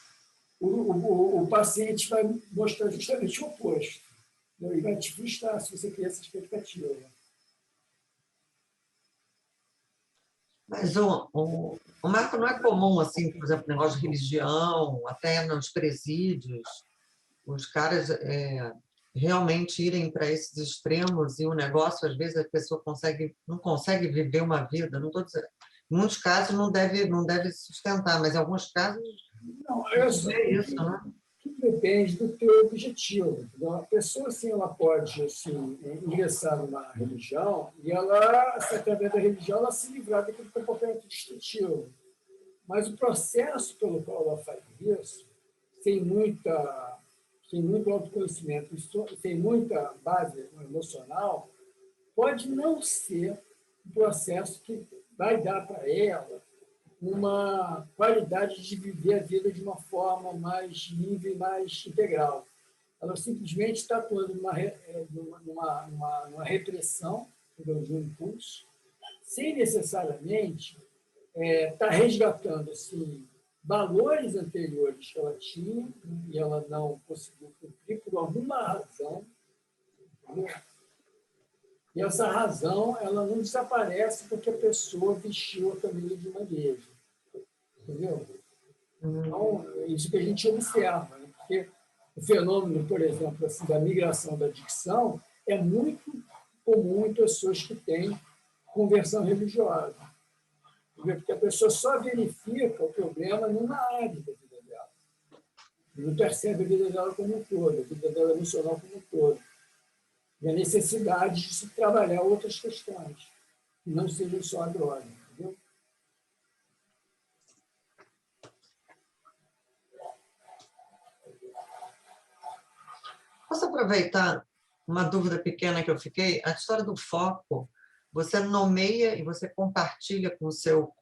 o paciente vai mostrar justamente o oposto. E vai te frustrar se você criar essa expectativa. Mas o Marco, não é comum, assim, por exemplo, negócio de religião, até nos presídios, os caras realmente irem para esses extremos e o negócio, às vezes, a pessoa não consegue viver uma vida, não estou dizendo, em muitos casos não deve sustentar, mas em alguns casos não, é isso, né? Tudo depende do teu objetivo. Então, a pessoa, assim, ela pode assim, ingressar numa religião e ela, através da religião, ela se livrar daquele comportamento destrutivo. Mas o processo pelo qual ela faz isso, sem muito autoconhecimento, sem muita base emocional, pode não ser um processo que vai dar para ela uma qualidade de viver a vida de uma forma mais livre e mais integral. Ela simplesmente está atuando numa repressão de um impulso, sem necessariamente estar resgatando assim, valores anteriores que ela tinha e ela não conseguiu cumprir por alguma razão. Entendeu? E essa razão ela não desaparece porque a pessoa vestiu a camisa de uma igreja. Entendeu? Então, é isso que a gente observa, né? Porque o fenômeno, por exemplo, assim, da migração da adicção é muito comum em pessoas que têm conversão religiosa. Porque a pessoa só verifica o problema numa área da vida dela. Não percebe a vida dela como um todo, a vida dela emocional como um todo. E a necessidade de se trabalhar outras questões, que não sejam só a droga. Entendeu? Posso aproveitar uma dúvida pequena que eu fiquei? A história do foco, você nomeia e você compartilha com o seu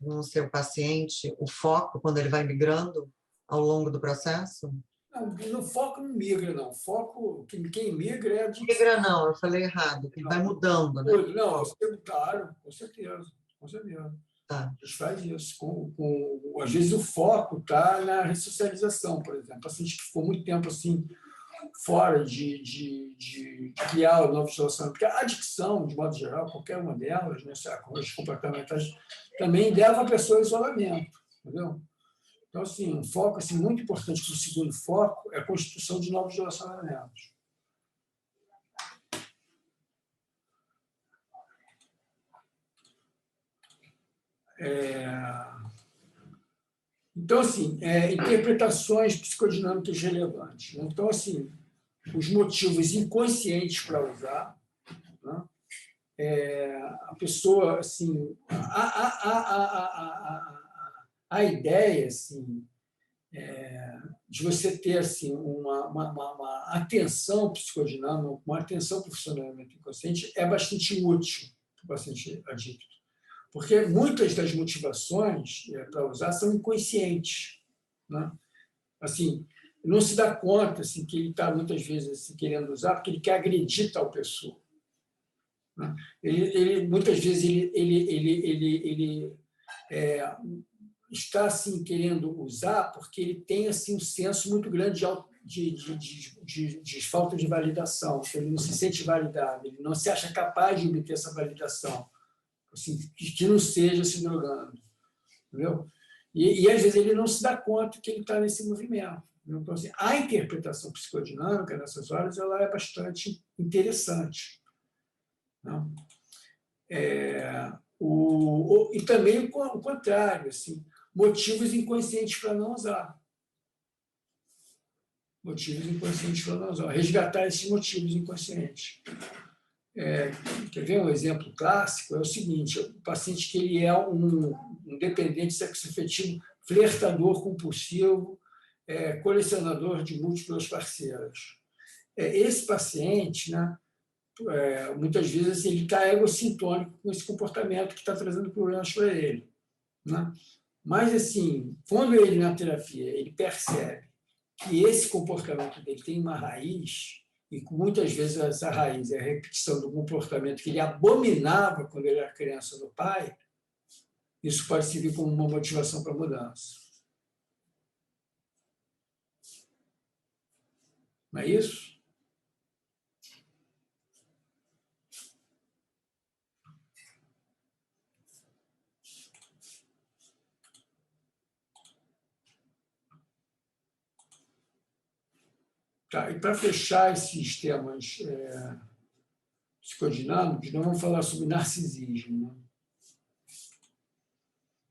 paciente o foco quando ele vai migrando ao longo do processo? Não, no foco não migra, não. Foco, quem migra é a dicção. Migra não, eu falei errado, que vai mudando, né? Não, claro, com certeza. Com certeza. Tá. A gente faz isso. Às vezes o foco está na ressocialização, por exemplo. Paciente que ficou muito tempo assim, fora de criar novos relacionamentos. Porque a adicção, de modo geral, qualquer uma delas, né, as comportamentais, também leva a pessoa ao isolamento. Entendeu? Então, assim, um foco assim, muito importante para o segundo foco é a constituição de novos relacionamentos. Então, assim, interpretações psicodinâmicas relevantes. Né? Então, assim, os motivos inconscientes para usar, né? A pessoa, assim, a ideia, assim, de você ter assim, uma atenção psicodinâmica, uma atenção para o funcionamento inconsciente é bastante útil para o paciente adicto. Porque muitas das motivações para usar são inconscientes. Né? Assim, não se dá conta assim, que ele está, muitas vezes, assim, querendo usar porque ele quer agredir tal pessoa. Né? Muitas vezes, ele está assim, querendo usar porque ele tem assim, um senso muito grande de falta de validação. Ele não se sente validado, ele não se acha capaz de obter essa validação. Assim, que não seja se drogando. Entendeu? E, às vezes, ele não se dá conta que ele está nesse movimento. Entendeu? Então, assim, a interpretação psicodinâmica, nessas horas, ela é bastante interessante. Não? E também o contrário, assim, motivos inconscientes para não usar. Motivos inconscientes para não usar. Resgatar esses motivos inconscientes. Quer ver um exemplo clássico? É o seguinte: o paciente que ele é um dependente sexoafetivo, flertador compulsivo, colecionador de múltiplas parceiras. Esse paciente, né, muitas vezes assim, ele está egossintônico com esse comportamento que está trazendo problemas para ele. Né? Mas, assim, quando ele, na terapia, ele percebe que esse comportamento dele tem uma raiz, e muitas vezes essa raiz é a repetição do comportamento que ele abominava quando ele era criança do pai, isso pode servir como uma motivação para a mudança. Não é isso? Tá, e para fechar esses temas psicodinâmicos, nós vamos falar sobre narcisismo. Né?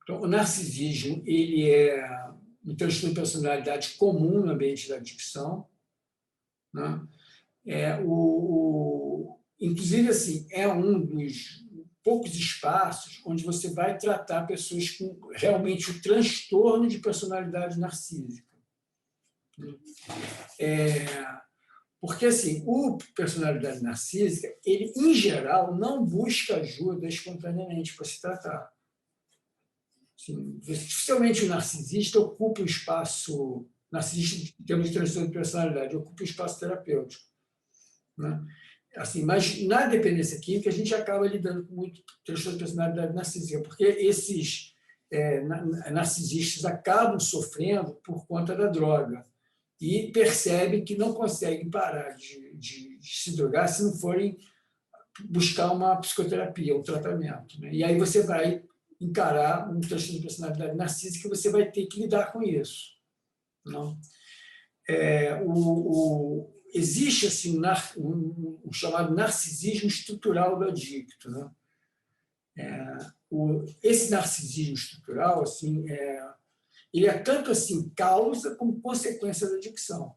Então, o narcisismo ele é um transtorno de personalidade comum no ambiente da adicção. Né? Inclusive, assim, é um dos poucos espaços onde você vai tratar pessoas com realmente o transtorno de personalidade narcísica. Porque assim, o personalidade narcísica, ele, em geral, não busca ajuda espontaneamente para se tratar. Assim, dificilmente o narcisista ocupa o espaço, narcisista em termos de transtorno de personalidade, ocupa o espaço terapêutico. Né? Assim, mas na dependência química, a gente acaba lidando com muito transtorno de personalidade narcísica, porque esses narcisistas acabam sofrendo por conta da droga. E percebem que não conseguem parar de se drogar se não forem buscar uma psicoterapia, um tratamento. Né? E aí você vai encarar um transtorno de personalidade narcísica e você vai ter que lidar com isso. Não? Existe assim, um chamado narcisismo estrutural do adicto. Né? esse narcisismo estrutural, assim, ele é tanto assim causa como consequência da adicção,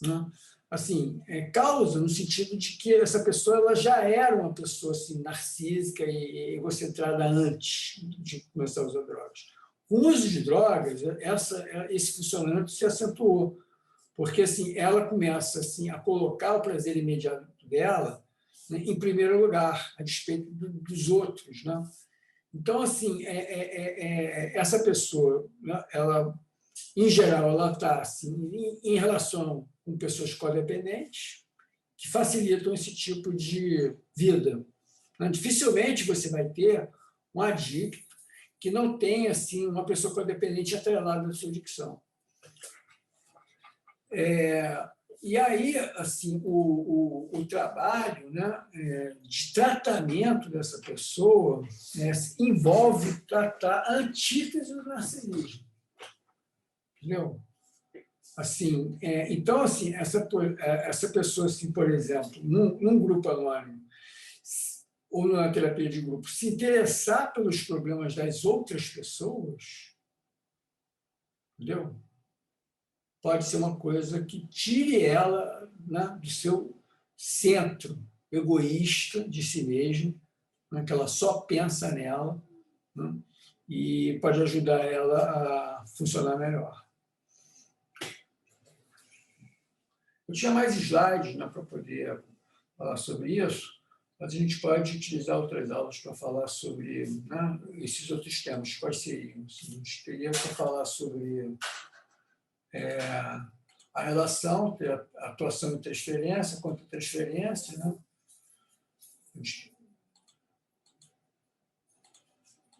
né? Assim, causa no sentido de que essa pessoa ela já era uma pessoa assim, narcísica e egocentrada antes de começar a usar drogas. Com o uso de drogas, esse funcionamento se acentuou, porque assim, ela começa assim, a colocar o prazer imediato dela, né, em primeiro lugar, a despeito dos outros, né? Então, assim, essa pessoa, né, ela, em geral, ela está assim, em relação com pessoas codependentes, que facilitam esse tipo de vida. Dificilmente você vai ter um adicto que não tenha assim, uma pessoa codependente atrelada à sua adicção. E aí, assim, o trabalho, né, de tratamento dessa pessoa, né, envolve tratar a antítese do narcisismo. Entendeu? Assim, então, assim, essa pessoa, assim, por exemplo, num grupo anônimo ou numa terapia de grupo, se interessar pelos problemas das outras pessoas, entendeu? Pode ser uma coisa que tire ela, né, do seu centro egoísta de si mesma, né, que ela só pensa nela, né, e pode ajudar ela a funcionar melhor. Eu tinha mais slides, né, para poder falar sobre isso, mas a gente pode utilizar outras aulas para falar sobre, né, esses outros temas. Quais seriam? A gente teria para falar sobre a relação, a atuação e transferência, contra transferência, né?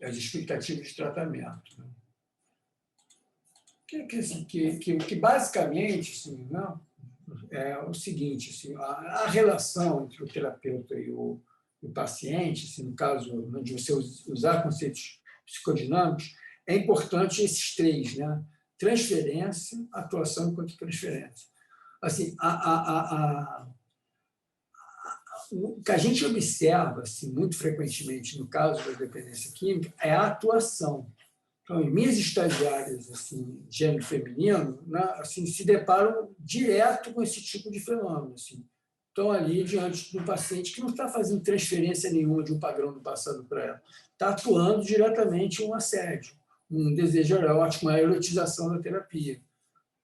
As expectativas de tratamento. Né? Que basicamente, assim, não, é o seguinte, assim, a relação entre o terapeuta e o paciente, assim, no caso de você usar conceitos psicodinâmicos, é importante esses três, né? Transferência, atuação e contra-transferência. Assim, o que a gente observa assim, muito frequentemente no caso da dependência química é a atuação. Então, em minhas estagiárias, assim, gênero feminino, né, assim, se deparam direto com esse tipo de fenômeno. Assim. Estão ali diante de um paciente que não está fazendo transferência nenhuma de um padrão do passado para ela. Está atuando diretamente em um assédio, um desejo erótico, uma erotização da terapia.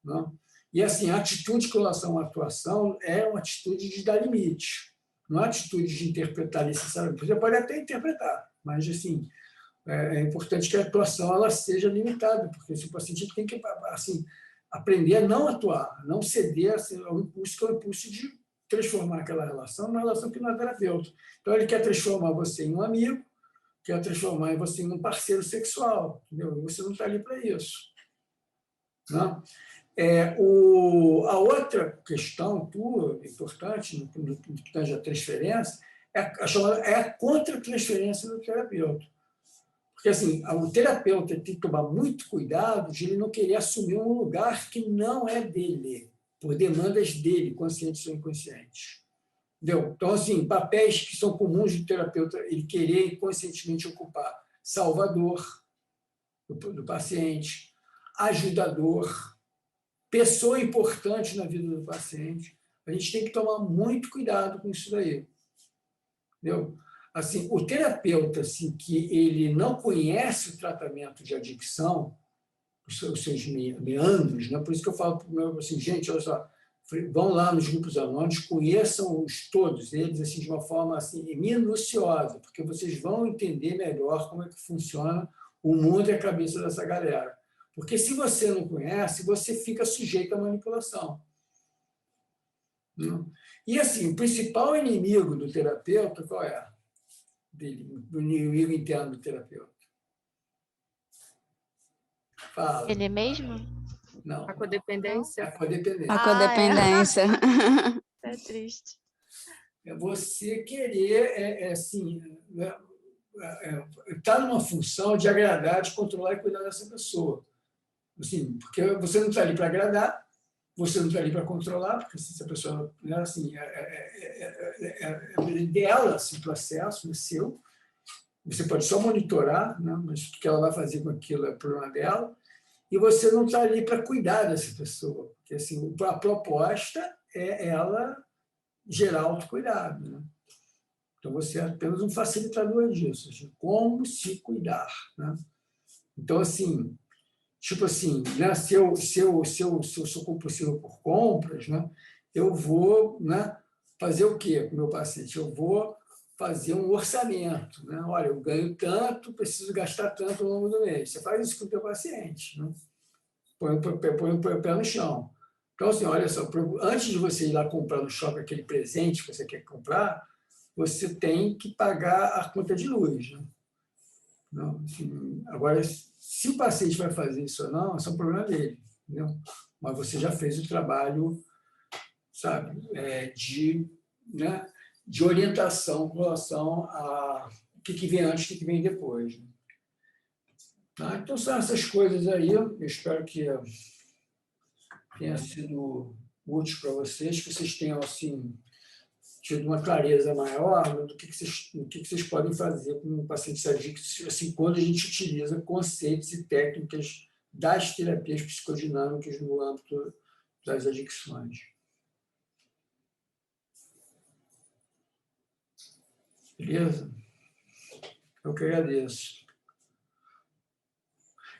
Não? E, assim, a atitude com relação à atuação é uma atitude de dar limite, não é uma atitude de interpretar necessariamente. Você pode até interpretar, mas, assim, é importante que a atuação ela seja limitada, porque esse paciente tem que assim, aprender a não atuar, não ceder assim, ao impulso, que é o impulso de transformar aquela relação numa relação que não é terapeuta. Então, ele quer transformar você em um amigo, quer transformar você em um parceiro sexual, entendeu? E você não está ali para isso. Não? A outra questão tua, importante, no que tange a transferência, é a contra-transferência do terapeuta. Porque assim, o terapeuta tem que tomar muito cuidado de ele não querer assumir um lugar que não é dele, por demandas dele, conscientes ou inconscientes. Entendeu? Então, assim, papéis que são comuns do terapeuta, ele querer conscientemente ocupar: salvador do paciente, ajudador, pessoa importante na vida do paciente. A gente tem que tomar muito cuidado com isso daí. Entendeu? Assim, o terapeuta assim, que ele não conhece o tratamento de adicção, os seus meandros, né? Por isso que eu falo para o meu assim, gente, olha só, vão lá nos grupos anônimos, conheçam-os todos eles assim, de uma forma assim, minuciosa, porque vocês vão entender melhor como é que funciona o mundo e a cabeça dessa galera. Porque se você não conhece, você fica sujeito à manipulação. E assim, o principal inimigo do terapeuta, qual é? Do inimigo interno do terapeuta. Fala. Ele mesmo? Não. A codependência. A codependência. A codependência. É triste. É você querer, assim, estar numa função de agradar, de controlar e cuidar dessa pessoa. Assim, porque você não está ali para agradar, você não está ali para controlar, porque se a pessoa, assim, é dela esse processo, é seu, você pode só monitorar, né? Mas o que ela vai fazer com aquilo é problema dela, e você não está ali para cuidar dessa pessoa, porque assim, a proposta é ela gerar autocuidado, né? Então, você é apenas um facilitador disso, assim, como se cuidar, né? Então, assim, tipo assim, né, se eu sou compulsivo por compras, né, eu vou, né, fazer o quê com o meu paciente? Eu vou fazer um orçamento, né? Olha, eu ganho tanto, preciso gastar tanto ao longo do mês. Você faz isso com o teu paciente, né? Põe o pé no chão. Então, assim, olha só, antes de você ir lá comprar no shopping aquele presente que você quer comprar, você tem que pagar a conta de luz, né? Não, assim, agora, se o paciente vai fazer isso ou não, esse é um problema dele, entendeu? Mas você já fez o trabalho, sabe, né, de orientação com relação a o que vem antes e o que vem depois, né? Tá? Então, são essas coisas aí. Eu espero que tenha sido útil para vocês, que vocês tenham assim, tido uma clareza maior, né, do que vocês podem fazer com pacientes adictos, assim, quando a gente utiliza conceitos e técnicas das terapias psicodinâmicas no âmbito das adicções. Beleza? Eu que agradeço.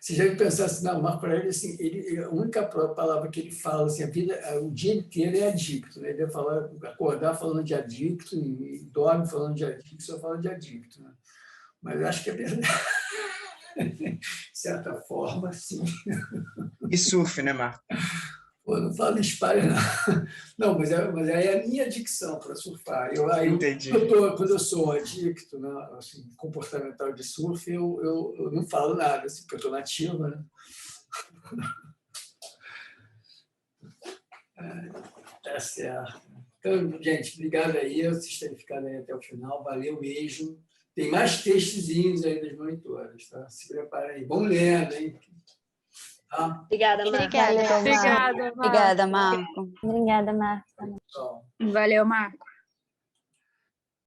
Você já pensar assim, não, Marco Aurélio, assim, a única palavra que ele fala, assim, o dia inteiro é adicto, né? Ele vai falar, acordar falando de adicto e dorme falando de adicto, só fala de adicto, né? Mas acho que é verdade. De certa forma, sim. E surf, né, Marco? Pô, não falo espalha, não. Não, mas é a minha adicção para surfar. Entendi. Quando eu sou adicto, né, assim, comportamental de surf, eu não falo nada, assim, porque eu estou nativa, né? Tá certo. Então, gente, obrigado aí, vocês terem ficado aí até o final, valeu mesmo. Tem mais textozinhos aí das monitoras, tá? Se prepara aí. Vamos lendo, hein? Tá? Obrigada, Marco. Obrigada. Obrigada, Marco. Obrigada, Marco. Obrigada, Marta. Tchau. Valeu, Marco.